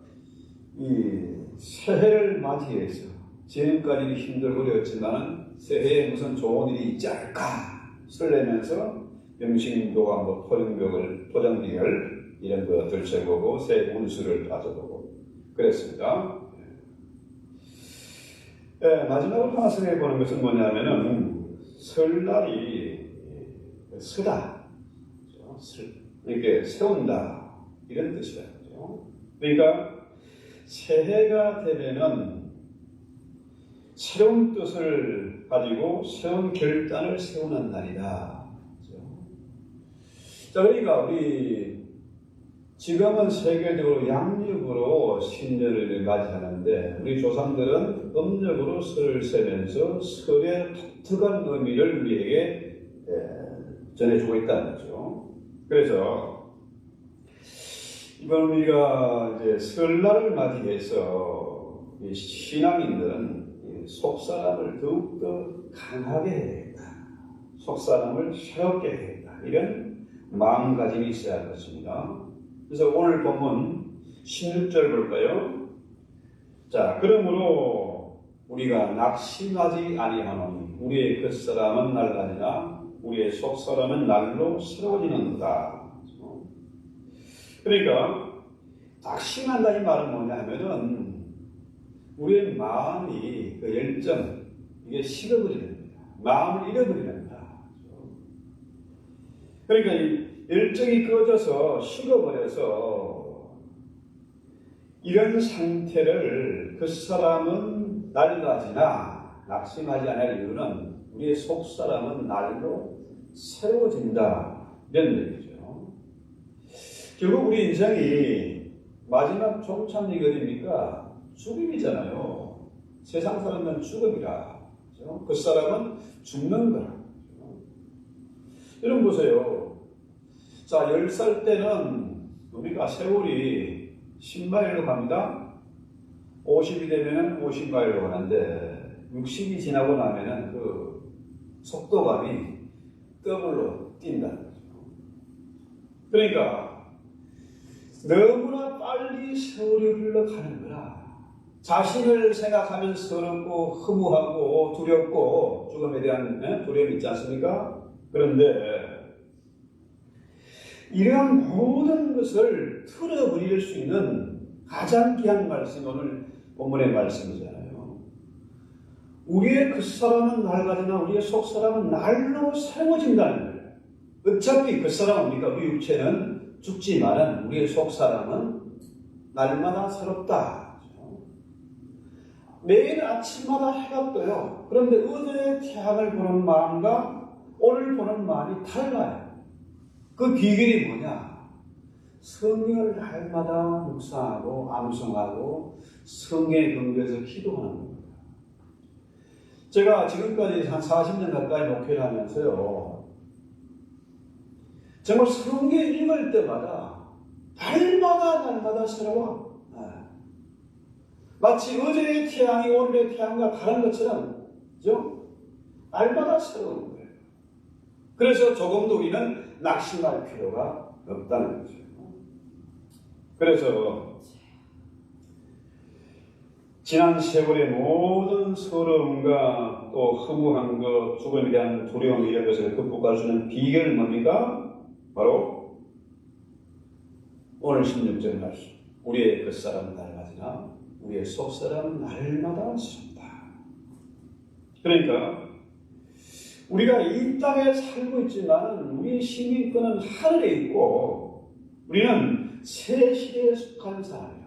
이 새해를 맞이해서 지금까지 힘들고 어렵지만은 새해에 무슨 좋은 일이 있지 않을까 설레면서 명신도가 뭐 포장비를 이런 거 들춰보고 새해 운수를 따져보고 그랬습니다. 네, 마지막으로 하나 생각해보는 것은 뭐냐면은 설날이 서다, 이렇게 세운다 이런 뜻이라죠. 그러니까 새해가 되면은 새로운 뜻을 가지고 새로운 결단을 세우는 날이다. 자, 그러니까 우리 지금은 세계적으로 양력으로 신년을 맞이하는데 우리 조상들은 음력으로 설을 세면서 설의 독특한 의미를 우리에게 전해주고 있다는 거죠. 그래서 이번 우리가 이제 설날을 맞이해서 신앙인들은 속사람을 더욱더 강하게 해야겠다. 속사람을 새롭게 해야겠다. 이런 마음가짐이 있어야 할 것입니다. 그래서 오늘 본문 16절 볼까요? 자, 그러므로 우리가 낙심하지 아니하노니 우리의 겉사람은 낡아지나 우리의 속사람은 날로 새로워지는도다. 그러니까 낙심한다 이 말은 뭐냐 하면은 우리의 마음이 그 열정 이게 식어버리는 겁니다. 마음을 잃어버리는 겁니다. 그러니까 이 열정이 꺼져서 식어버려서 이런 상태를 그 사람은 낡아지나 낙심하지 않을 이유는 우리의 속사람은 날로 새로워진다 이런 얘기죠. 결국 우리 인생이 마지막 종착역이 어딥니까? 죽음이잖아요. 세상 사람은 죽음이라. 그렇죠? 그 사람은 죽는 거라. 그렇죠? 여러분 보세요. 자, 10살 때는 우리가 세월이 10마일로 갑니다. 50이 되면 50마일로 가는데 60이 지나고 나면은 그 속도감이 더블로 뛴다는 거죠. 그러니까 너무나 빨리 세월이 흘러가는 거라. 자신을 생각하면 서럽고 허무하고 두렵고 죽음에 대한 두려움이 있지 않습니까? 그런데 이러한 모든 것을 틀어버릴 수 있는 가장 귀한 말씀이 오늘 본문의 말씀이잖아요. 우리의 겉사람은 낡아지나 우리의 속사람은 날로 세워진다는 거예요. 어차피 겉사람은 우리가 우리 육체는 죽지만은 우리의 속사람은 날마다 새롭다. 매일 아침마다 해가 떠요. 그런데 어제의 태양을 보는 마음과 오늘 보는 마음이 달라요. 그 비결이 뭐냐? 성경을 날마다 묵상하고 암송하고 성경에 근거해서 기도하는 겁니다. 제가 지금까지 한 40년 가까이 목회를 하면서요, 정말 성경 읽을 때마다 날마다 새로워. 마치 어제의 태양이 오늘의 태양과 다른 것처럼, 그죠? 날마다 새로운 거예요. 그래서 조금도 우리는 낙심할 필요가 없다는 거죠. 그래서 지난 세월의 모든 서러움과 또 허무한 것, 죽음에 대한 두려움 이런 것을 극복할 수 있는 비결은 뭡니까? 바로 오늘 16절 말씀. 우리의 겉사람은 낡아지나 우리의 속사람은 날마다 새롭다. 그러니까 우리가 이 땅에 살고 있지만 우리의 시민권은 하늘에 있고 우리는 새 시대에 속한 사람이야.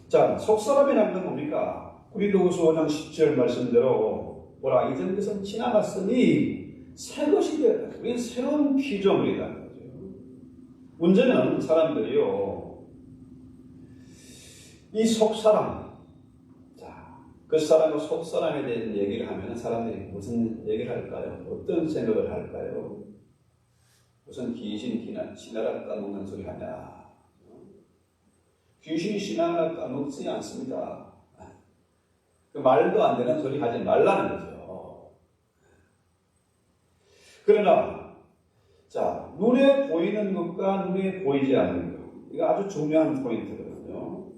자, 속사람이라는 건 뭡니까? 고린도후서 5장 10절 말씀대로 보라, 이전 것은 지나갔으니 새 것이 되었다. 우리는 새로운 피조물이라는 거죠. 문제는 사람들이요, 이 속사람, 겉사람과 속사람에 대한 얘기를 하면 사람들이 무슨 얘기를 할까요? 어떤 생각을 할까요? 무슨 귀신 신하라 까먹는 소리 하냐? 귀신이 신하라 까먹지 않습니다. 그 말도 안 되는 소리 하지 말라는 거죠. 그러나 자, 눈에 보이는 것과 눈에 보이지 않는 것, 이거 아주 중요한 포인트거든요.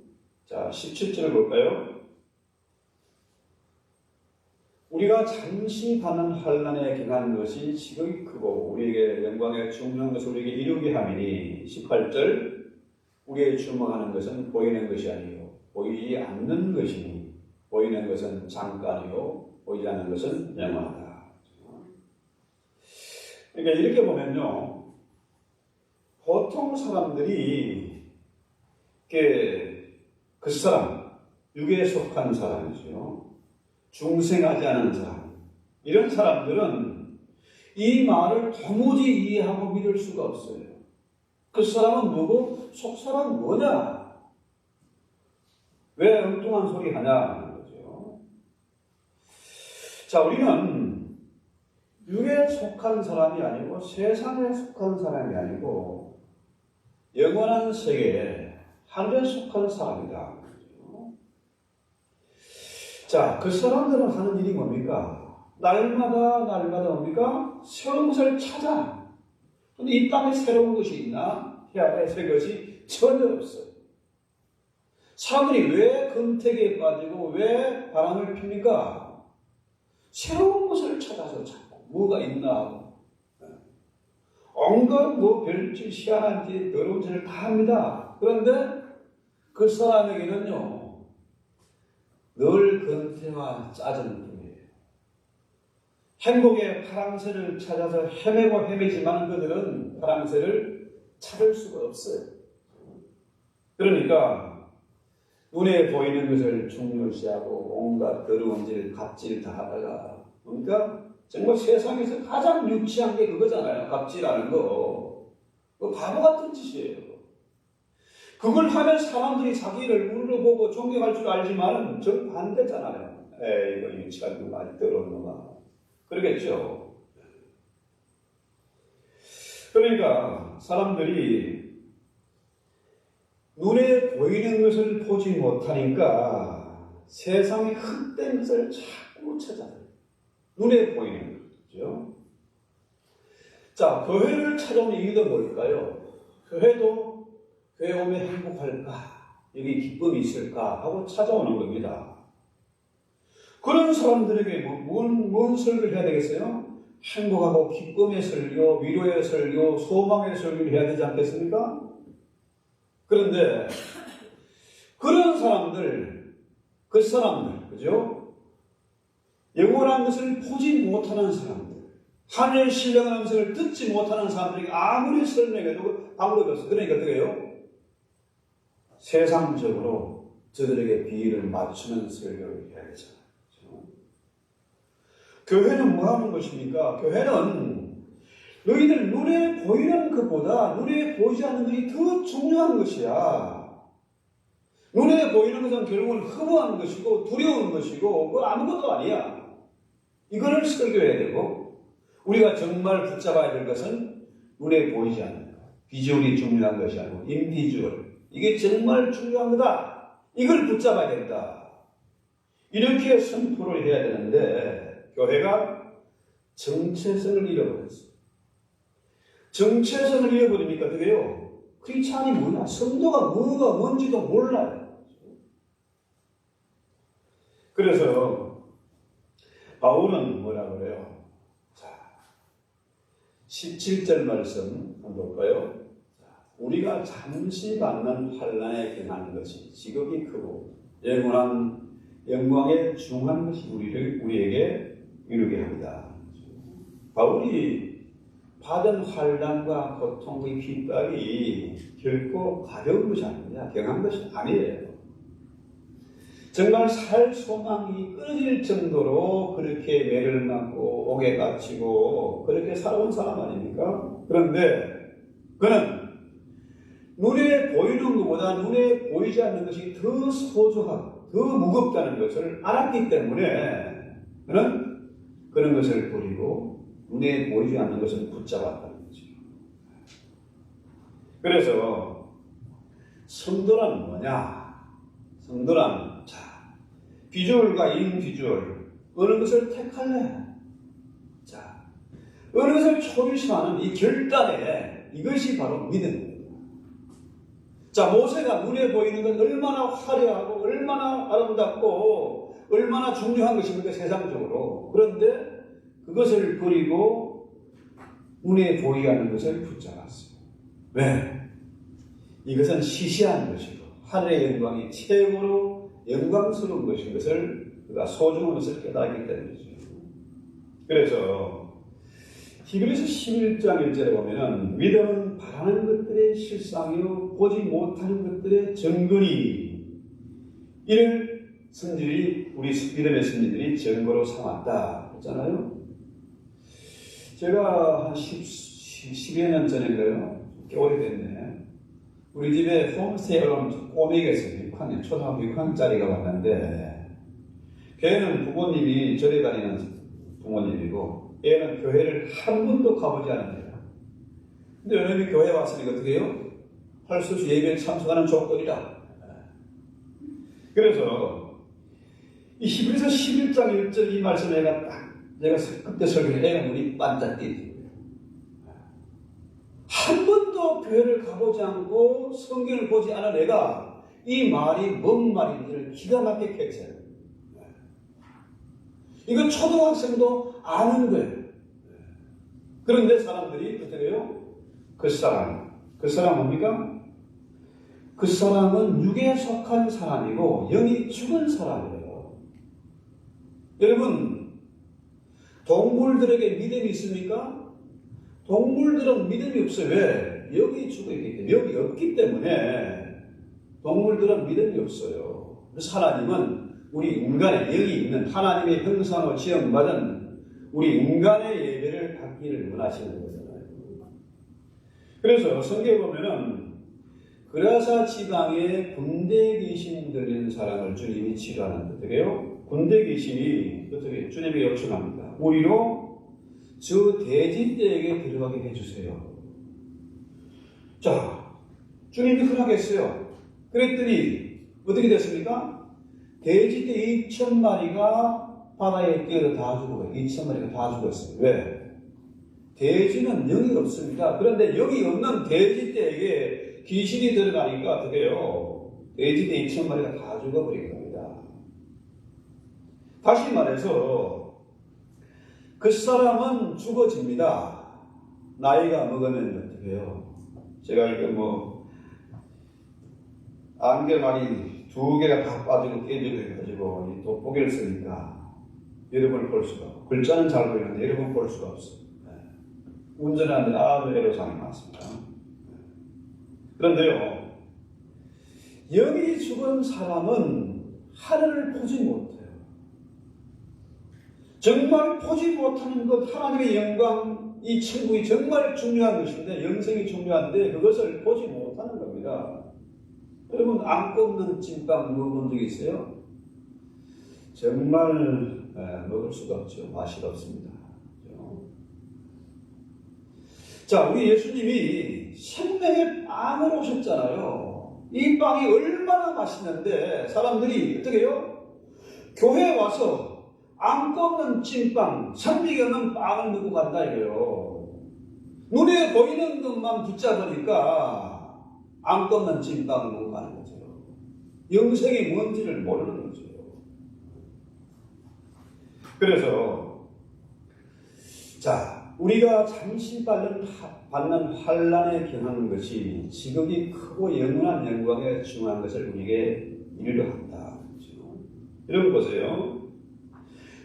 자, 17절을 볼까요? 우리가 잠시 받는 환난에 경한 것이 지극히 크고 우리에게 영광의 중요한 것을 우리에게 이루게 함이니 18절 우리의 주목하는 것은 보이는 것이 아니요 보이지 않는 것이니 보이는 것은 잠깐이요 보이지 않는 것은 영원하다. 그러니까 이렇게 보면요, 보통 사람들이 그 사람 육에 속한 사람이죠. 중생하지 않은 사람, 이런 사람들은 이 말을 도무지 이해하고 믿을 수가 없어요. 그 사람은 누구? 속사람은 뭐냐? 왜 엉뚱한 소리 하냐? 거죠. 자, 우리는 육에 속한 사람이 아니고 세상에 속한 사람이 아니고 영원한 세계에 하늘에 속한 사람이다. 자, 그 사람들은 하는 일이 뭡니까? 날마다 뭡니까? 새로운 것을 찾아. 근데 이 땅에 새로운 것이 있나? 해아에 새 것이 전혀 없어요. 사람들이 왜 금태기에 빠지고 왜 바람을 핍니까? 새로운 것을 찾아서 찾고 뭐가 있나 하고 온갖 별짓 희한한 짓 더러운 짓을 다 합니다. 그런데 그 사람에게는요, 늘 근태와 짜증 뿐이에요. 행복의 파랑새를 찾아서 헤매고 헤매지만 그들은 파랑새를 찾을 수가 없어요. 그러니까 눈에 보이는 것을 중요시하고 온갖 더러운 질, 갑질 다 하다가, 그러니까 정말 세상에서 가장 유치한 게 그거잖아요. 갑질하는 거. 그 바보 같은 짓이에요. 그걸 하면 사람들이 자기를 우러보고 존경할 줄 알지만 정반대잖아요. 에이, 이거 유치한 놈아, 더러운 놈아. 그러겠죠. 그러니까 사람들이 눈에 보이는 것을 보지 못하니까 세상의 헛된 것을 자꾸 찾아요. 눈에 보이는 것이죠. 자, 교회를 찾아온 이유가 뭘까요? 교회도 교회 오면 행복할까? 여기 기쁨이 있을까? 하고 찾아오는 겁니다. 그런 사람들에게 뭔 설교를 해야 되겠어요? 행복하고 기쁨의 설교, 위로의 설교, 소망의 설교를 해야 되지 않겠습니까? 그런데 그런 사람들, 그죠? 영원한 것을 보지 못하는 사람들, 하늘의 신령한 음성을 듣지 못하는 사람들에게 아무리 설명해도 방법이 없어. 그러니까 어떻게 해요? 세상적으로 저들에게 비위를 맞추는 설교를 해야 되잖아요. 교회는 뭐 하는 것입니까? 교회는 너희들 눈에 보이는 것보다 눈에 보이지 않는 것이 더 중요한 것이야. 눈에 보이는 것은 결국은 허무한 것이고 두려운 것이고 그거 아무것도 아니야. 이거를 설교해야 되고 우리가 정말 붙잡아야 될 것은 눈에 보이지 않는 것. 비주얼이 중요한 것이 아니고 인비주얼. 이게 정말 중요한 거다. 이걸 붙잡아야 된다. 이렇게 선포를 해야 되는데 교회가 정체성을 잃어버렸어요. 정체성을 잃어버리니까 어떻게 해요? 크리스찬이 뭐냐? 성도가 뭐가 뭔지도 몰라요. 그래서 바울은 뭐라 그래요? 자, 17절 말씀 한번 볼까요? 우리가 잠시 받는 환난에 경하는 것이 지극히 크고 영원한 영광에 중한 것이 우리에게 이루게 합니다. 바울이 받은 환난과 고통의 핍박이 결코 가벼운 것이 아닙니다. 경한 것이 아니에요. 정말 살 소망이 끊어질 정도로 그렇게 매를 맞고 옥에 갇히고 그렇게 살아온 사람 아닙니까? 그런데 그는 눈에 보이는 것보다 눈에 보이지 않는 것이 더 소중하고 더 무겁다는 것을 알았기 때문에 그는 그런 것을 버리고 눈에 보이지 않는 것을 붙잡았다는 거죠. 그래서 성도란 뭐냐? 성도란 비주얼과 인비주얼 어느 것을 택할래? 자, 어느 것을 초월시하는 이 결단에 이것이 바로 믿음입니다. 자, 모세가 눈에 보이는 건 얼마나 화려하고 얼마나 아름답고 얼마나 중요한 것입니까? 세상적으로. 그런데 그것을 버리고 눈에 보이지 않는 것을 붙잡았어요. 왜? 이것은 시시한 것이고 하늘의 영광이 최고로 영광스러운 것인 것을 그가 소중한 것을 깨달았기 때문이죠. 그래서 히브리서 11장 1절에 보면은 믿음은 바라는 것들의 실상이요 보지 못하는 것들의 증거니 이를 선지들이 우리 믿음의 선지들이 증거로 삼았다 했잖아요. 제가 한 10여 년 전인가요? 꽤 오래됐네. 우리 집에 홈스테이를 하면 꼬맹이가 있어요. 6학년, 초등학교 6학년짜리가 왔는데 걔는 부모님이 절에 다니는 부모님이고 얘는 교회를 한 번도 가보지 않았네요. 근데 왜냐면 교회에 왔으니까 어떻게 해요? 할 수 없이 예배에 참석하는 조건이다. 그래서 이 히브리서 11장 1절 이 말씀을 제가 그때 설교를 애가 눈이 반짝 띄지. 한 번도 교회를 가보지 않고 성경을 보지 않은 애가 이 말이 뭔 말인지를 기가 막히게 했어요. 이거 초등학생도 아는 거예요. 그런데 사람들이 어떻게 해요? 그 사람 뭡니까? 그 사람은 육에 속한 사람이고 영이 죽은 사람이에요. 여러분, 동물들에게 믿음이 있습니까? 동물들은 믿음이 없어요. 왜? 영이 죽어있기 때문에, 영이 없기 때문에 동물들은 믿음이 없어요. 그래서 하나님은 우리 인간의 영이 있는 하나님의 형상으로 지음받은 우리 인간의 예배를 받기를 원하시는 거잖아요. 그래서 성경에 보면은 그라사 지방에 군대 귀신 들린 사람을 주님이 치료하는데 어떻게 해요? 군대 귀신이 어떻게 주님에게 요청합니다. 우리로 저 돼지떼에게 들어가게 해주세요. 자, 주님이 허락했어요. 그랬더니 어떻게 됐습니까? 돼지떼 2,000마리가 바다에 뛰어서 다 죽어요. 2,000마리가 다 죽었어요. 왜? 돼지는 영이 없습니다. 그런데 영이 없는 돼지떼에게 귀신이 들어가니까 어떻게 해요? 돼지떼 2,000마리가 다 죽어버린 겁니다. 다시 말해서 그 사람은 죽어집니다. 나이가 먹으면 어떻게 해요? 제가 이거 뭐 안개만이 2개가 다 빠지고 깨지고 해가지고 이 돋보기를 쓰니까 여러분을 볼 수가 없고, 글자는 잘 보이는데 여러분 볼 수가 없어요. 운전하는데 아주 애로사항이 많습니다. 그런데요, 여기 죽은 사람은 하늘을 보지 못해요. 정말 보지 못하는 것, 하나님의 영광, 이 천국이 정말 중요한 것인데, 영생이 중요한데 그것을 보지 못하는 겁니다. 여러분, 안 꺾는 찐빵 먹어본 적 있어요? 정말 먹을 수가 없죠. 맛이 없습니다. 자, 우리 예수님이 생명의 빵으로 오셨잖아요. 이 빵이 얼마나 맛있는데 사람들이 어떻게 해요? 교회에 와서 안 꺾는 찐빵, 선비가 없는 빵을 먹고 간다 이거예요. 눈에 보이는 것만 붙잡으니까 안 꺾는 찐빵을 먹고 가는 거죠. 영생이 뭔지를 모르는 거죠. 그래서 자, 우리가 잠시 받는 환난에 경하는 것이 지극히 크고 영원한 영광에 중요한 것을 우리에게 이르러한다. 그렇죠? 여러분 보세요.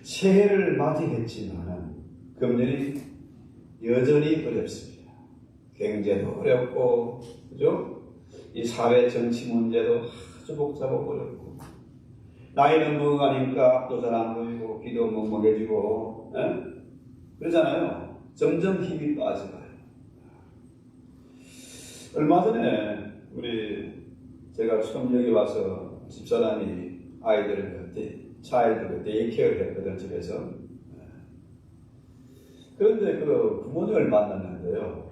새해를 맞이했지만 금년이 여전히 어렵습니다. 경제도 어렵고, 그죠? 이 사회 정치 문제도 아주 복잡하고 어렵고, 나이는 먹으니까 또 잘 안 보이고 귀도 먹먹해지고, 그러잖아요. 점점 힘이 빠져가요. 얼마 전에 제가 처음 여기 와서 집사람이 아이들을 차일드 데이케어를 했거든, 집에서. 그런데 그 부모님을 만났는데요.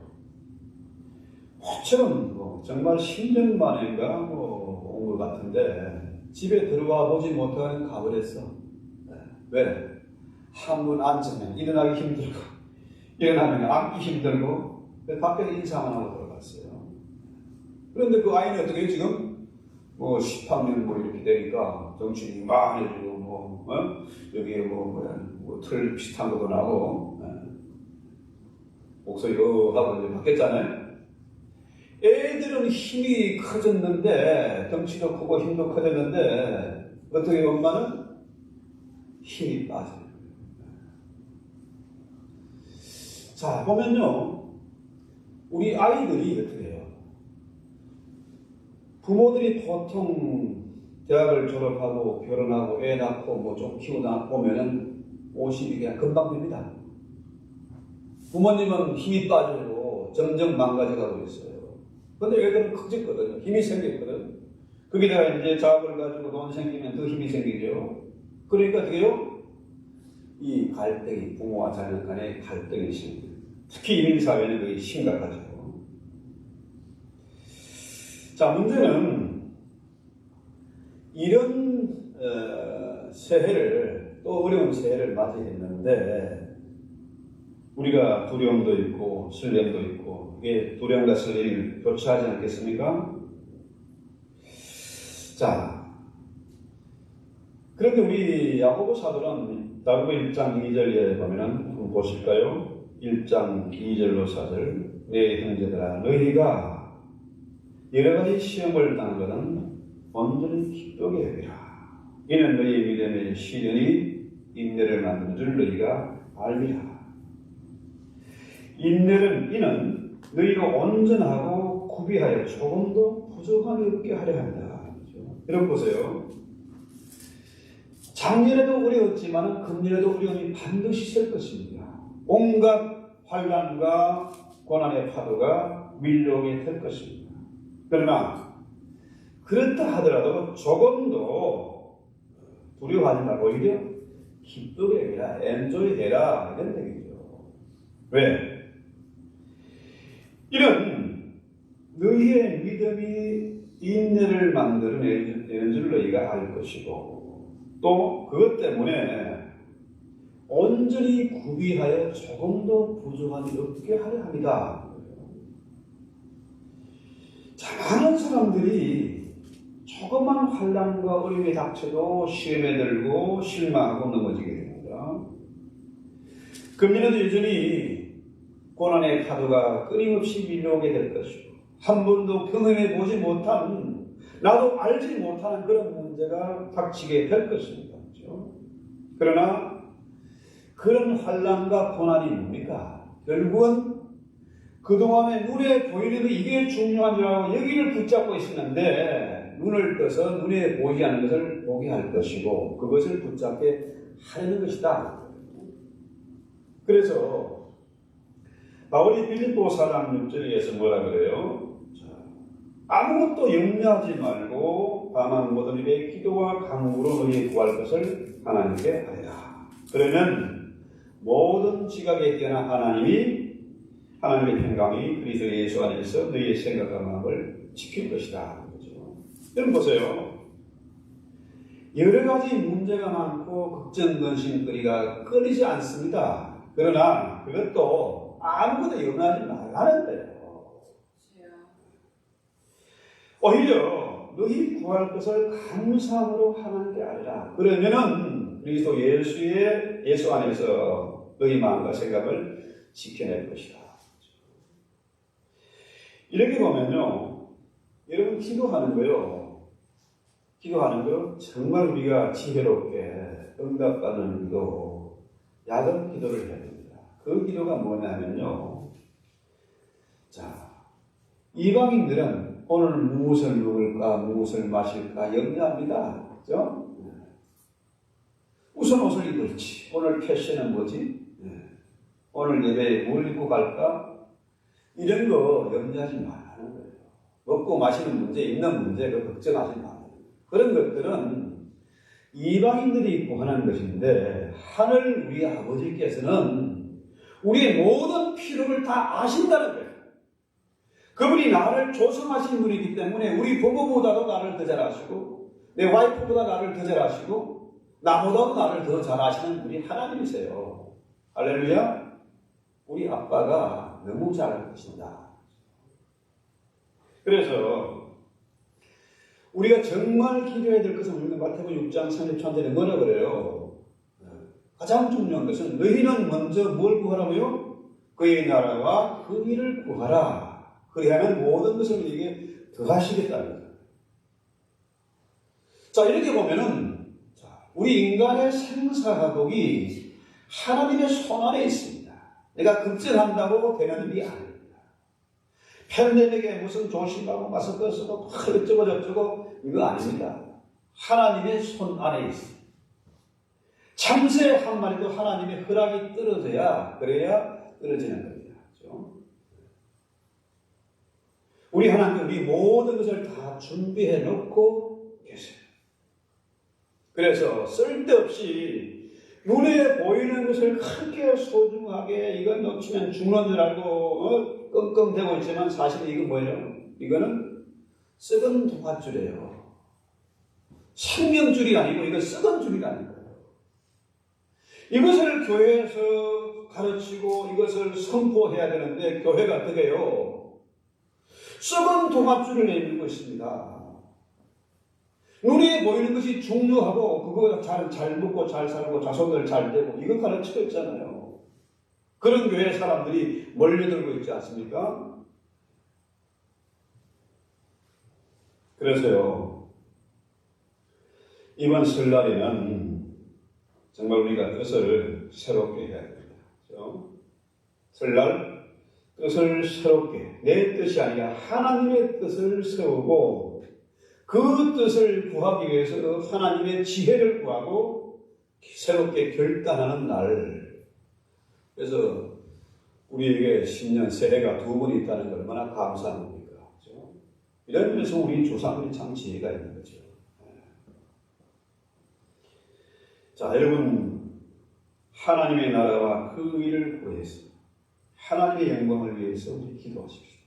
모처럼 정말 10년 만인가 온 것 같은데 집에 들어와 보지 못하고 가버렸어. 왜? 한 번 앉으면 일어나기 힘들고, 일어나면 앉기 힘들고, 밖에서 인사만 하고 들어갔어요. 그런데 그 아이는 어떻게 해요, 지금? 10학년 이렇게 되니까 정신이 많아지고, 여기에 틀 비슷한 것도 나고, 목소리가 하고 이제 바뀌었잖아요. 애들은 힘이 커졌는데, 덩치도 크고 힘도 커졌는데, 어떻게 엄마는 힘이 빠져요. 자, 보면요, 우리 아이들이 어떻게 해요? 부모들이 보통 대학을 졸업하고 결혼하고 애 낳고 좀 키우다 보면은 50이 그냥 금방 됩니다. 부모님은 힘이 빠지고 점점 망가져가고 있어요. 근데 애들은 커졌거든요. 힘이 생겼거든. 거기다가 이제 자업을 가지고 돈 생기면 더 힘이 생기죠. 그러니까 어떻게 해요? 이 갈등이, 부모와 자녀 간의 갈등이 생겨요. 특히 이민사회는 거의 심각하죠. 자, 문제는 이런 새해를, 또 어려운 새해를 맞이했는데 우리가 두려움도 있고 설렘도 있고, 이게 두려움과 설렘이 교차하지 않겠습니까? 자, 그런데 우리 야고보 사도는 야고보 1장 2절에 보면은 한번 보실까요? 1장 2절로 4절. 내 형제들아, 너희가 여러 가지 시험을 당하거든 온전히 기쁘게 여기라. 이는 너희의 믿음의 시련이 인내를 만드는 줄 너희가 알리라. 이는 너희가 온전하고 구비하여 조금도 부족함이 없게 하려 한다. 여러분 보세요. 작년에도 어려웠지만 금년에도 어려움이 반드시 있을 것입니다. 온갖 환난과 고난의 파도가 밀려오게 될 것입니다. 그러나 그렇다 하더라도 조금도 두려워하지 말고 오히려 기쁘게 해라, 엔조이해라, 이런 얘기죠. 왜? 이는 너희의 믿음이 인내를 만드는 줄 너희가 알 것이고, 또 그것 때문에 온전히 구비하여 조금도 부족함이 없게 하려 합니다. 자, 많은 사람들이 조그만 환난과 어려움이 닥쳐도 시험에 들고 실망하고 넘어지게 됩니다. 금년에도 여전히 고난의 파도가 끊임없이 밀려오게 될 것이고 한 번도 경험해 보지 못한 나도 알지 못하는 그런 문제가 닥치게 될 것입니다. 그렇죠? 그러나 그런 환난과 고난이 뭡니까? 결국은 그동안에 눈에 보이는 이게 중요한 줄 알고 여기를 붙잡고 있었는데 눈을 떠서 눈에 보이지 않는 것을 보게 할 것이고 그것을 붙잡게 하려는 것이다. 그래서 바울이 빌립보 4장 6절에서 뭐라 그래요? 아무것도 염려하지 말고 다만 모든 일에 기도와 간구로 너희 구할 것을 하나님께 하리라. 그러면 모든 지각에 뛰어난 하나님의 평강이 그리스도 예수 안에서 너희의 생각과 마음을 지킬 것이다. 그렇죠? 여러분 보세요. 여러 가지 문제가 많고 걱정, 근심거리가 끊이지 않습니다. 그러나 그것도 아무것도 염려하지 말라는 거예요. 오히려 너희 구할 것을 감사함으로 하나님께 알라. 그러면은 그리스도 예수 안에서 너희 마음과 생각을 지켜낼 것이다. 이렇게 보면요, 여러분 기도하는 거요. 기도하는 거 정말 우리가 지혜롭게 응답받는 기도, 야간 기도를 해야 됩니다. 그 기도가 뭐냐면요. 자, 이방인들은 오늘 무엇을 먹을까, 무엇을 마실까 염려합니다. 그죠? 무슨 옷을 입을지, 오늘 패션은 뭐지? 오늘 예배에 뭘 입고 갈까? 이런 거 염려하지 말라는 거예요. 먹고 마시는 문제, 입는 문제, 그 걱정하지 말아요. 그런 것들은 이방인들이 있고 하는 것인데 하늘 우리 아버지께서는 우리의 모든 필요를 다 아신다는 거예요. 그분이 나를 조성하신 분이기 때문에 우리 부모보다도 나를 더 잘 아시고 내 와이프보다 나를 더 잘 아시고 나보다도 나를 더 잘 아시는 분이 하나님이세요. 할렐루야. 우리 아빠가 너무 잘 아신다. 그래서 우리가 정말 기도해야 될 것은 우리가 마태복음 6장 33절에 뭐라 그래요? 가장 중요한 것은 너희는 먼저 뭘 구하라고요? 그의 나라와 그 일을 구하라. 그리하면 모든 것을 우리에게 더하시겠다는 거예요. 자, 이렇게 보면은 우리 인간의 생사화복이 하나님의 손 안에 있습니다. 내가 걱정한다고 되는 일이 아닙니다. 팬데믹에 무슨 조심하고 마스크 쓰고 막 어쩌고 저쩌고 이거 아닙니다. 하나님의 손 안에 있습니다. 참새 한 마리도 하나님의 허락이 떨어져야 그래야 떨어지는 겁니다. 그렇죠? 우리 하나님 우리 모든 것을 다 준비해 놓고 계세요. 그래서 쓸데없이 눈에 보이는 것을 그렇게 소중하게 이건 놓치면 죽는 줄 알고 끙끙대고 있지만 사실 이거 뭐예요? 이거는 썩은 동아줄이에요. 생명줄이 아니고 이건 썩은 줄이라는 거예요. 이것을 교회에서 가르치고 이것을 선포해야 되는데 교회가 어떻게 해요? 썩은 동아줄을 내밀고 있습니다. 눈에 보이는 것이 중요하고 그거 잘 먹고 잘 살고 자손들 잘 되고 이거 가르치고 있잖아요. 그런 교회 사람들이 몰려들고 있지 않습니까? 그래서요, 이번 설날에는 정말 우리가 뜻을 새롭게 해야 됩니다. 그렇죠? 설날 뜻을 새롭게, 내 뜻이 아니라 하나님의 뜻을 세우고 그 뜻을 구하기 위해서 하나님의 지혜를 구하고 새롭게 결단하는 날. 그래서 우리에게 신년 새해가 두 번 있다는 걸 얼마나 감사한 겁니까? 그렇죠? 이런 면에서 우리 조상들이 참 지혜가 있는 거죠. 자, 여러분, 하나님의 나라와 그 일을 구해서 하나님의 영광을 위해서 우리 기도하십시오.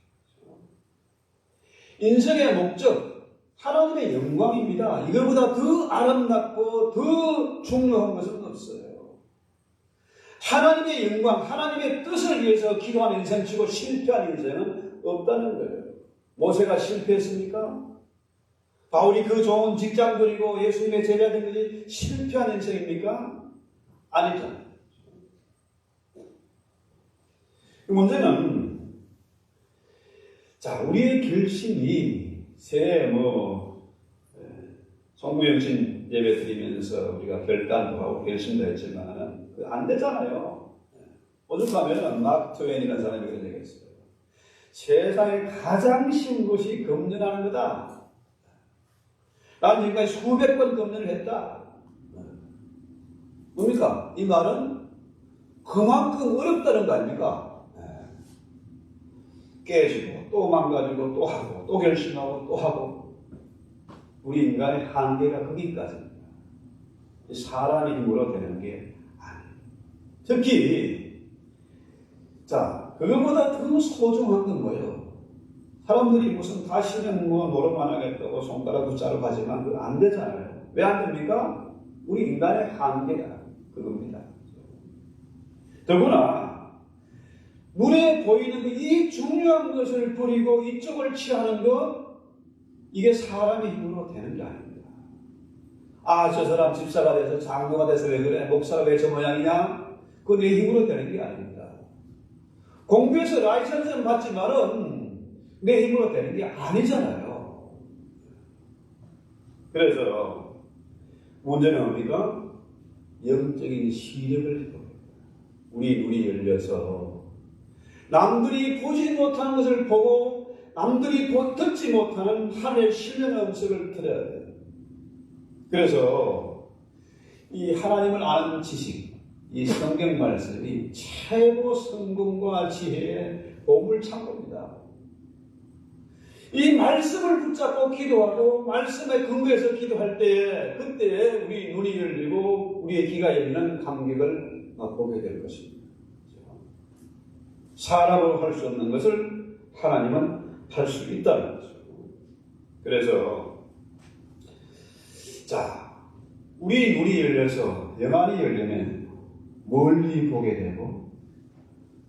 인생의 목적, 하나님의 영광입니다. 이거보다 더 아름답고 더 중요한 것은 없어요. 하나님의 영광, 하나님의 뜻을 위해서 기도한 인생치고 실패한 인생은 없다는 거예요. 모세가 실패했습니까? 바울이 그 좋은 직장 그리고 예수님의 제자 된 것이 실패한 인생입니까? 아니잖아요. 문제는 자, 우리의 결심이 새 송구영신 예배 드리면서 우리가 결단도 하고 결심도 했지만 안 되잖아요. 오죽하면 마크 트웨인이라는 사람이 그런 얘기가 있어요. 세상에 가장 쉬운 것이 금전하는 거다. 나는 지금까지 수백 번 금전을 했다. 뭡니까? 이 말은 그만큼 어렵다는 거 아닙니까? 깨지고 또 망가지고 또 하고 또 결심하고 또 하고 우리 인간의 한계가 거기까지입니다. 사람의 힘으로 되는 게 아니에요. 특히 자 그것보다 더 소중한 건 뭐예요? 사람들이 무슨 다시는 노력만 하겠다고 손가락도 자르고 하지만 그거 안 되잖아요. 왜 안 됩니까? 우리 인간의 한계가 그겁니다. 더구나 눈에 보이는 이 중요한 것을 버리고 이쪽을 취하는 것 이게 사람의 힘으로 되는 게 아닙니다. 아, 저 사람 집사가 돼서 장로가 돼서 왜 그래? 목사가 왜 저 모양이냐? 그거 내 힘으로 되는 게 아닙니다. 공부해서 라이선스는 받지만은 내 힘으로 되는 게 아니잖아요. 그래서 문제는 뭡니까? 영적인 시력을 해봅니다. 우리 눈이 열려서 남들이 보지 못하는 것을 보고 남들이 듣지 못하는 하나님의 신령한 음성을 들어야 돼요. 그래서 이 하나님을 아는 지식, 이 성경 말씀이 최고 성공과 지혜의 보물창고입니다. 이 말씀을 붙잡고 기도하고 말씀에 근거해서 기도할 때에 그때 우리 눈이 열리고 우리의 귀가 열리는 감격을 맛보게 될 것입니다. 사람으로 할 수 없는 것을 하나님은 할 수 있다는 거죠. 그래서 자 우리 눈이 열려서 영안이 열리면 멀리 보게 되고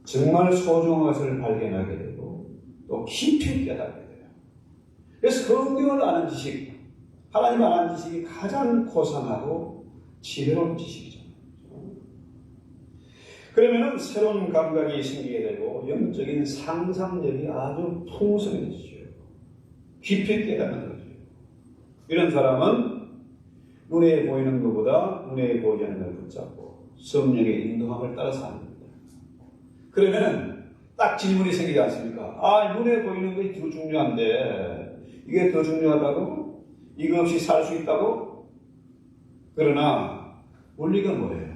정말 소중한 것을 발견하게 되고 또 깊이 깨닫게 돼요. 그래서 성경을 아는 지식, 하나님 아는 지식이 가장 고상하고 지혜로운 지식이죠. 그러면은 새로운 감각이 생기게 되고 영적인 상상력이 아주 풍성해지죠. 깊이 깨닫는 거죠. 이런 사람은 눈에 보이는 것보다 눈에 보이지 않는 걸 붙잡고 성령의 인도함을 따라서 합니다. 그러면은 딱 질문이 생기지 않습니까? 아, 눈에 보이는 것이 더 중요한데 이게 더 중요하다고? 이거 없이 살 수 있다고? 그러나 원리가 뭐예요?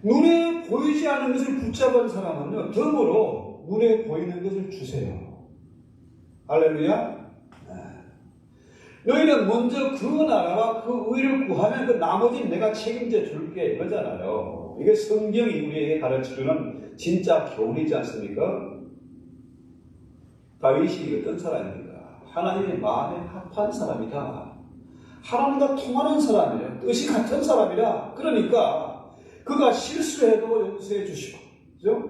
눈에 보이지 않는 것을 붙잡은 사람은요, 덤으로 눈에 보이는 것을 주세요. 할렐루야. 너희는 먼저 그 나라와 그 의를 구하면 그 나머지는 내가 책임져 줄게 이거잖아요. 이게 성경이 우리에게 가르쳐주는 진짜 교훈이지 않습니까? 다윗이 어떤 사람입니까? 하나님의 마음에 합한 사람이다. 하나님과 통하는 사람이에요. 뜻이 같은 사람이라. 그러니까 그가 실수해도 용서해 주시고, 그죠?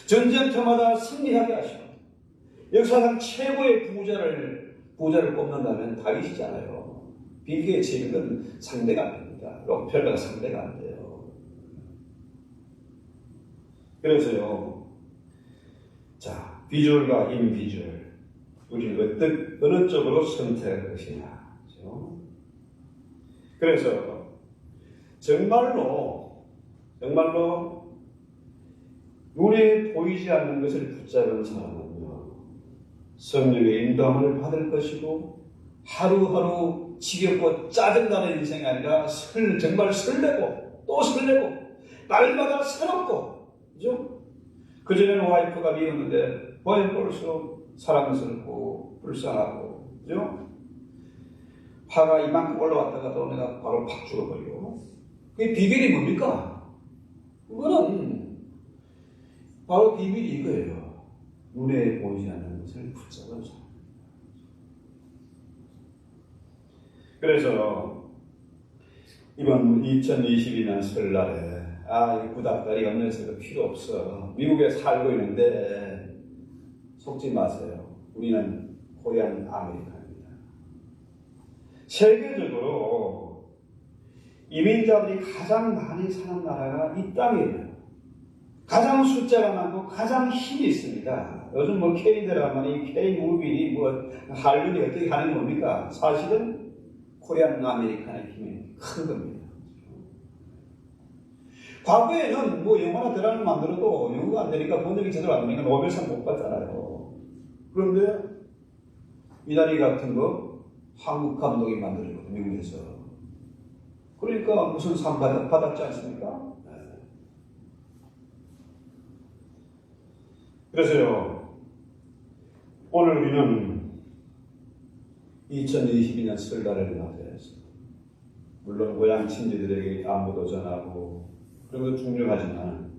전쟁터마다 승리하게 하시고, 역사상 최고의 부자를 뽑는다면 다윗이잖아요. 빌 게이츠는 상대가 안 됩니다. 록펠러가 상대가 안 돼요. 그래서요, 자, 비주얼과 인비주얼, 우리는 어느 쪽으로 선택할 것이냐, 그죠? 그래서 정말로 눈에 보이지 않는 것을 붙잡은 사람은요, 성령의 인도함을 받을 것이고 하루하루 지겹고 짜증나는 인생이 아니라 정말 설레고 또 설레고 날마다 새롭고, 그죠? 그전에는 와이프가 미웠는데 보면 볼수록 사랑스럽고 불쌍하고, 그죠? 화가 이만큼 올라왔다가도 내가 바로 팍 죽어버리고. 그게 비결이 뭡니까? 그거는 바로 비밀이 이거예요. 눈에 보이지 않는 것을 붙잡은 사람. 그래서 이번 2022년 설날에 이 구닥다리 건너서도 필요 없어. 미국에 살고 있는데 속지 마세요. 우리는 코리안 아메리카입니다. 세계적으로 이민자들이 가장 많이 사는 나라가 이 땅이에요. 가장 숫자가 많고 가장 힘이 있습니다. 요즘 뭐 K-드라마니 K-무비니 뭐 할리우드 어떻게 하는 겁니까? 사실은 코리안 아메리칸의 힘이 큰 겁니다. 과거에는 뭐 영화나 드라마 만들어도 영어가 안 되니까 번역이 제대로 안 되니까 노벨상 못 받잖아요. 그런데 미나리 같은 거 한국 감독이 만들었거든요, 미국에서. 그러니까 무슨 상 받았지 않습니까? 그래서요, 오늘 우리는 2022년 설날을 맞이해서 물론 고향 친지들에게 안부도 전하고 그런 건 중요하지만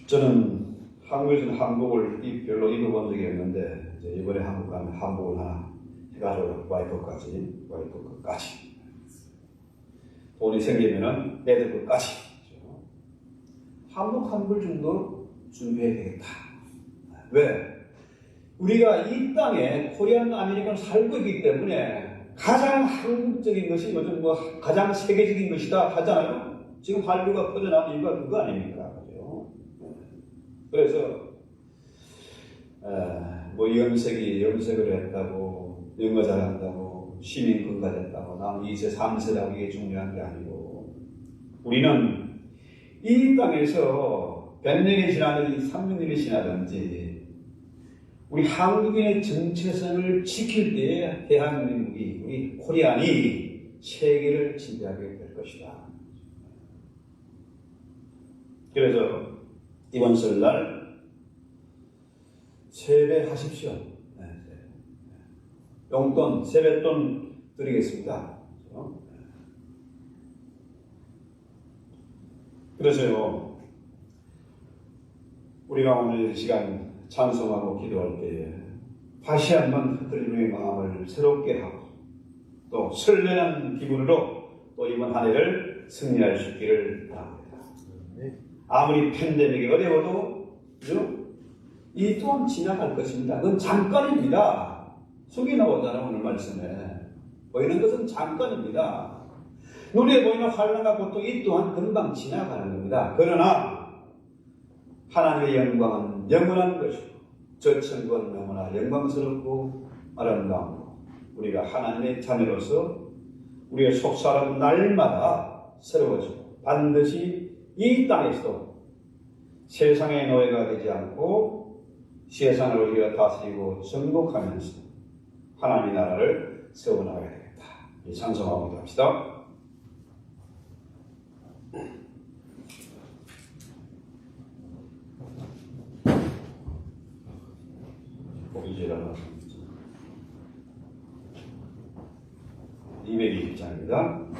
저는 한국에서는 한복을 별로 입어본 적이 없는데 이제 이번에 한국 가면 한복을 하나 해가지고 와이프 것까지 돈이 생기면은 애들 것까지 한복 한 벌 정도 준비해야 되겠다. 왜? 우리가 이 땅에 코리안 아메리칸 살고 있기 때문에 가장 한국적인 것이 요즘 뭐 가장 세계적인 것이다 하잖아요. 지금 한류가 퍼져나온 이유가 그거 아닙니까? 그죠? 그래서 뭐 염색을 했다고 영어 잘한다고 시민권가 됐다고 난 2세 3세라고 이게 중요한 게 아니고 우리는 이 땅에서 100년이 지나든지 300년이 지나든지 우리 한국인의 정체성을 지킬 때에 대한민국이 우리 코리안이 세계를 지배하게 될 것이다. 그래서 이번 설날 세배하십시오. 용돈, 세뱃돈 드리겠습니다. 그래서요, 우리가 오늘 이 시간 찬송하고 기도할 때에 다시 한번 흔들림의 마음을 새롭게 하고 또 설레는 기분으로 또 이번 한 해를 승리할 수 있기를 바랍니다. 아무리 팬데믹이 어려워도 그죠? 이 또한 지나갈 것입니다. 그건 잠깐입니다. 속이 나오잖아요, 오늘 말씀에. 보이는 것은 잠깐입니다. 눈에 보이는 환난과 고통 이 또한 금방 지나가는 겁니다. 그러나 하나님의 영광은 영원한 것이고 저 천국은 너무나 영광스럽고 아름다운 우리가 하나님의 자녀로서 우리의 속사람은 날마다 새로워지고 반드시 이 땅에서도 세상의 노예가 되지 않고 세상을 우리가 다스리고 정복하면서 하나님의 나라를 세워나가야 되겠다. 이 찬송하고 합시다. 보기지라는 220장입니다.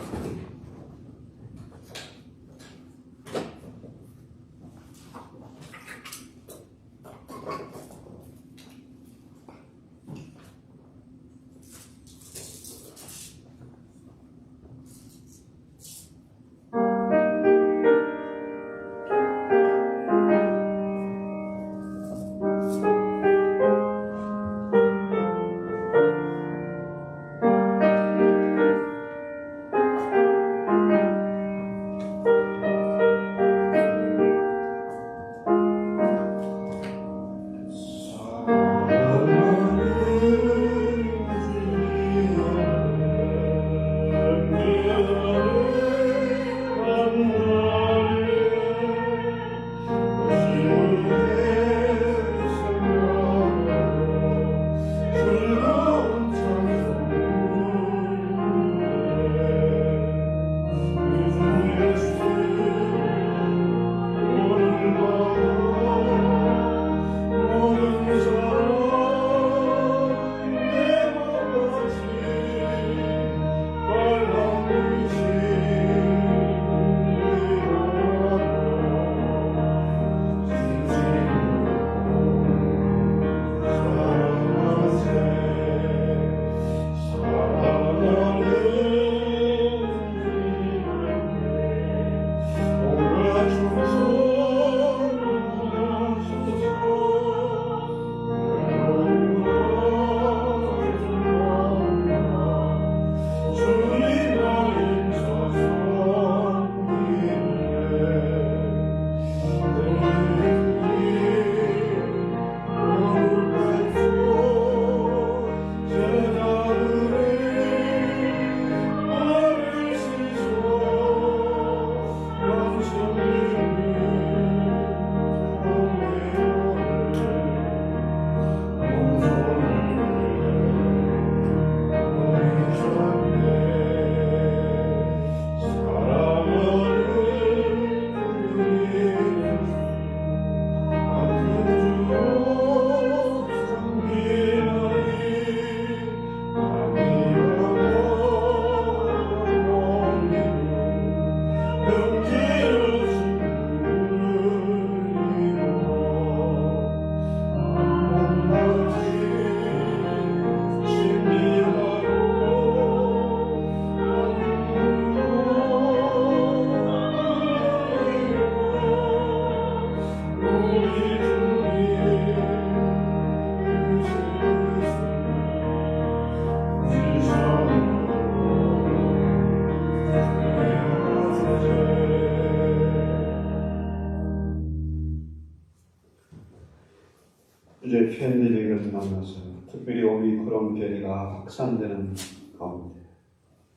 이제 팬데믹을 만나서 특별히 오미크론 변이가 확산되는 가운데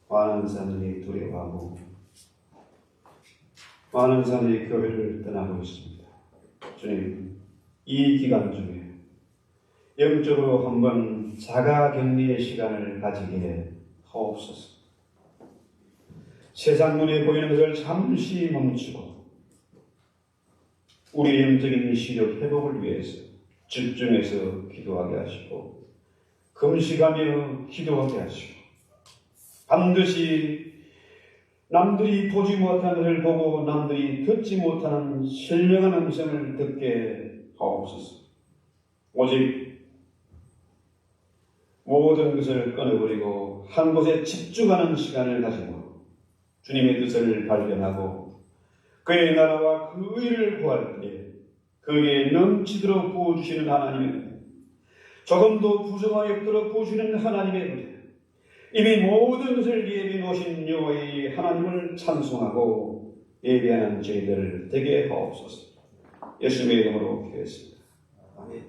많은 사람들이 두려워하고 많은 사람들이 교회를 떠나고 있습니다. 주님, 이 기간 중에 영적으로 한번 자가격리의 시간을 가지게 하옵소서. 세상 눈에 보이는 것을 잠시 멈추고 우리 영적인 시력 회복을 위해서 집중해서 기도하게 하시고 금식하며 기도하게 하시고 반드시 남들이 보지 못한 것을 보고 남들이 듣지 못하는 신령한 음성을 듣게 하옵소서. 오직 모든 것을 끊어버리고 한 곳에 집중하는 시간을 가지고 주님의 뜻을 발견하고 그의 나라와 그 의를 구할 때 그에게 넘치도록 부어주시는 하나님의 은혜, 조금도 부족함이 없도록 부어주시는 하나님의 은혜, 이미 모든 것을 예비해 놓으신 여호와의 하나님을 찬송하고 예배하는 저희들 되게 하옵소서. 예수님의 이름으로 기도했습니다. 아멘.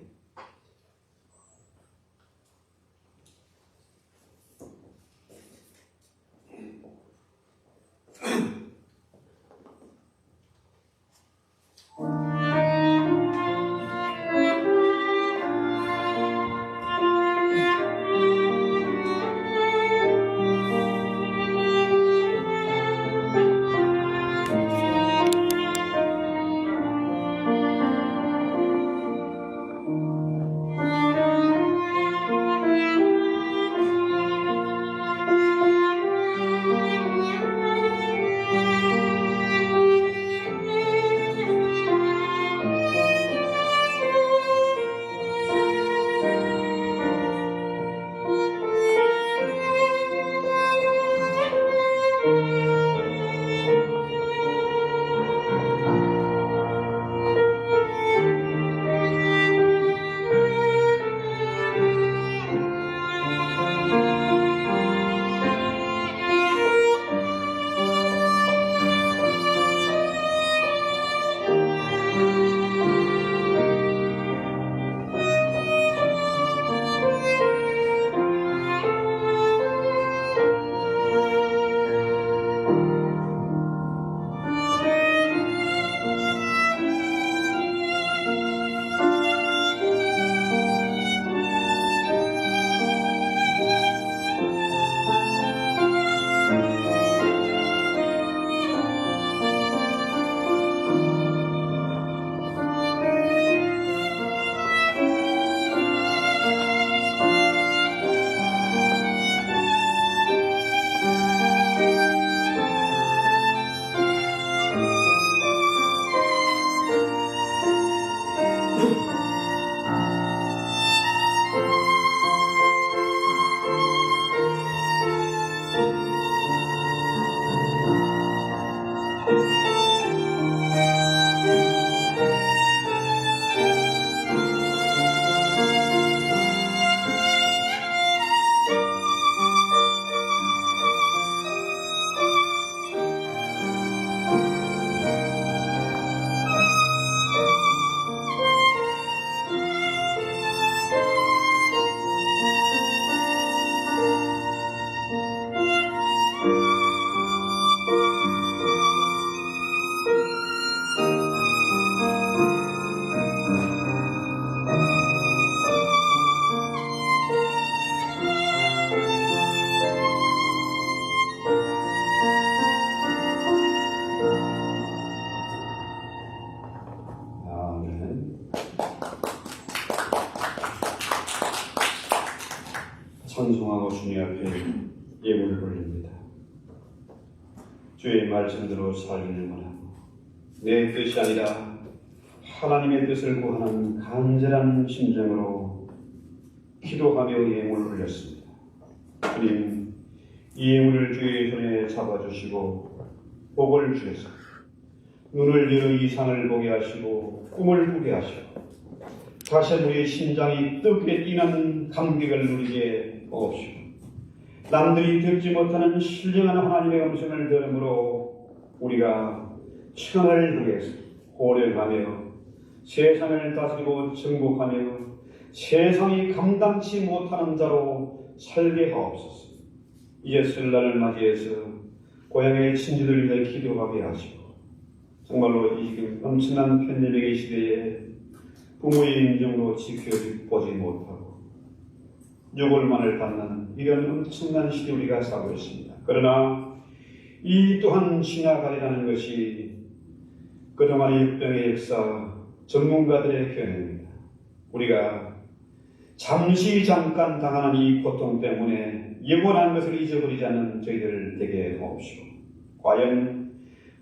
찬송하고 주님 앞에 예물을 올립니다. 주의 말씀대로 살기를 원하고 내 뜻이 아니라 하나님의 뜻을 구하는 간절한 심정으로 기도하며 예물을 올렸습니다. 주님, 이 예물을 주의 손에 잡아주시고 복을 주셔서 눈을 열어 이상을 보게 하시고 꿈을 꾸게 하시고 다시 우리의 심장이 뜨겁게 뛰는 감격을 누리게 하옵시고 남들이 듣지 못하는 신령한 하나님의 음성을 들음으로 우리가 천하를 향해서 호령하며 세상을 다스리고 정복하며 세상이 감당치 못하는 자로 살게 하옵소서. 이제 설날을 맞이해서 고향의 친지들 위해 기도하게 하시고 정말로 이 지금 엄청난 팬데믹의 시대에 부모의 인정도 지켜보지 못하고 유골만을 받는 이런 엄청난 시대 우리가 살고 있습니다. 그러나 이 또한 지나가리라는 것이 그동안의 육병의 역사 전문가들의 견해입니다. 우리가 잠깐 당하는 이 고통 때문에 영원한 것을 잊어버리지 않는 저희들을 되게 하옵시고 과연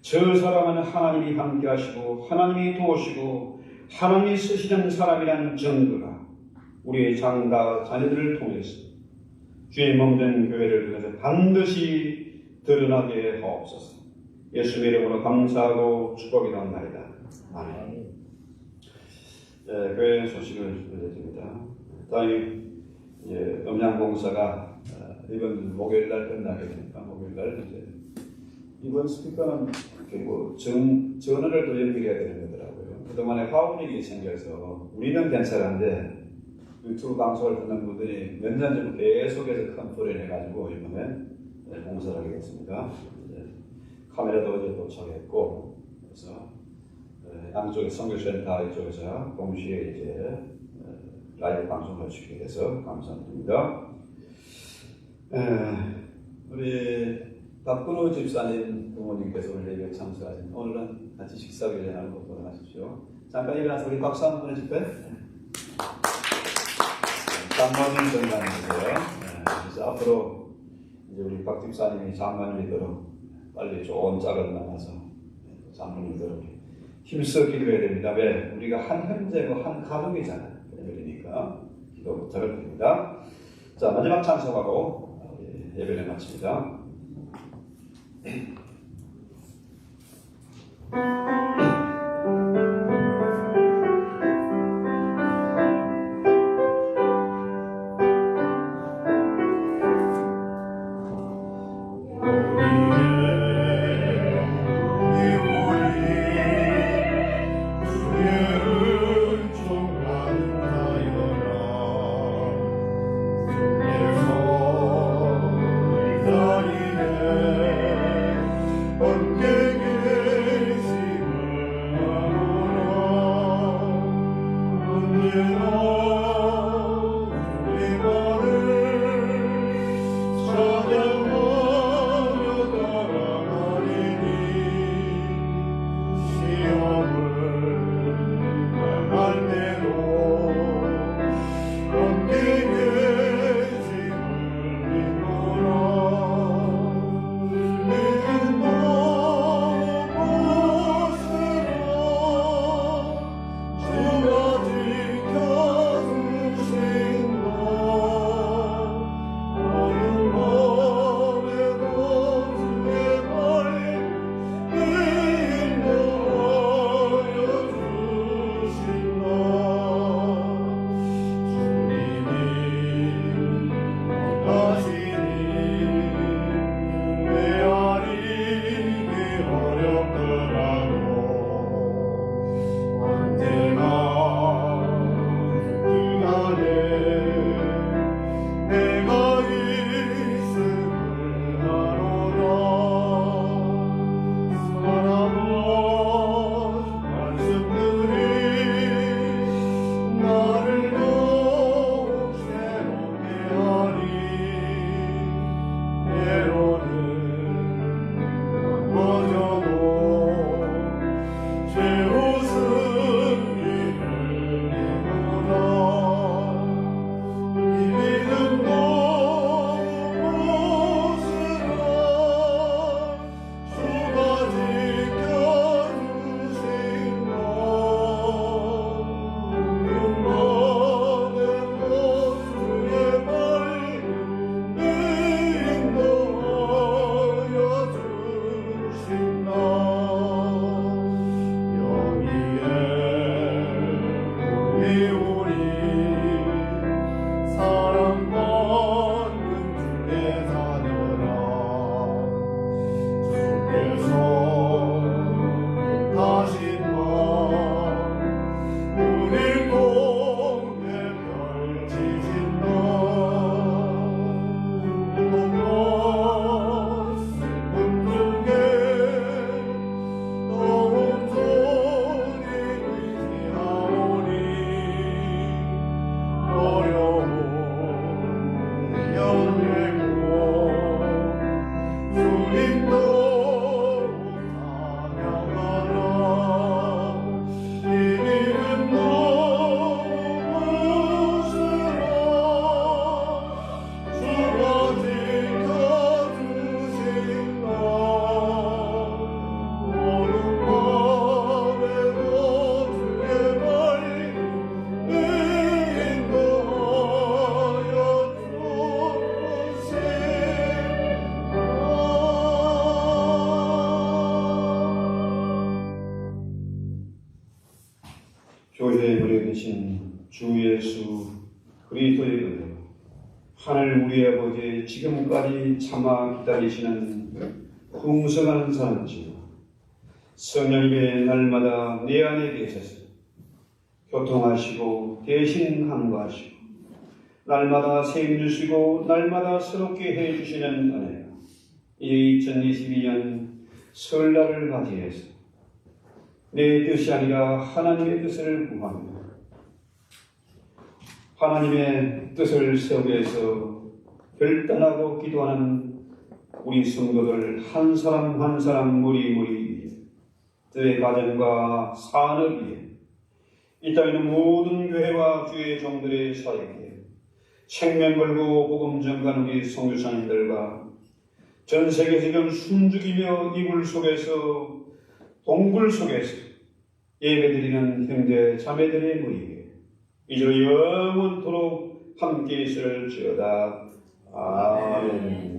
저 사람은 하나님이 함께 하시고 하나님이 도우시고 하나님이 쓰시는 사람이라는 증거가 우리의 장가 자녀들을 통해서 주의 몸된 교회를 통해서 반드시 드러나게 하옵소서. 예수의 이름으로 감사하고 축복이나옵나이다. 아멘. 교회 소식을 전해드립니다. 다음에 음양봉사가 이번 목요일날 끝나게 되니까 목요일날 이제 이번 스피커는 결국 전원을 또 연결해야 되는 거더라고요. 그동안에 화분이 생겨서 우리는 괜찮은데 유튜브 방송을 듣는 분들이 몇 년 전 계속해서 컴플레인 해가지고 이번에 봉사를 하게 됐습니다. 카메라도 어제 도착했고 그래서 양쪽에 선교센터 이쪽에서 동시에 이제 라이브 방송을 주게 돼서 감사드립니다. 우리 박근호 집사님 부모님께서 오늘 예배에 참석하신 오늘은 같이 식사를 하는 것 도전하십시오. 잠깐 일어나서 우리 박수 한번 해줄까요? 장모님 전담이세요. 그래서 앞으로 이제 우리 박 집사님이 장모님이도록 빨리 좋은 짝을 만나서 장모님이도록 힘써 기도해야 됩니다. 왜? 우리가 한 형제고 한 가족이잖아요. 그러니까 기도 부탁을 드립니다. 자, 마지막 찬송하고 예배를 마칩니다. 내 교회 머리 되신 주 예수 그리스도의 은혜와 하늘 우리 아버지 지금까지 참아 기다리시는 풍성한 사랑지와 성령님의 날마다 내 안에 계셔서 교통하시고 대신 항거하시고 날마다 세임 주시고 날마다 새롭게 해주시는 은혜가 이 2022년 설날을 맞이해서 내 뜻이 아니라 하나님의 뜻을 구합니다. 하나님의 뜻을 세우기 위해서 결단하고 기도하는 우리 성도들 한 사람 한 사람 무리무리 위해 그의 가정과 산업 위해 이 땅에 있는 모든 교회와 주의 종들의 사역에 생명 걸고 복음 전가하는 우리 선교사님들과 전 세계 지금 숨죽이며 이불 속에서 동굴 속에서 예배드리는 형제 자매들의 무리에 이제로 영원토록 함께 있을지어다. 아멘.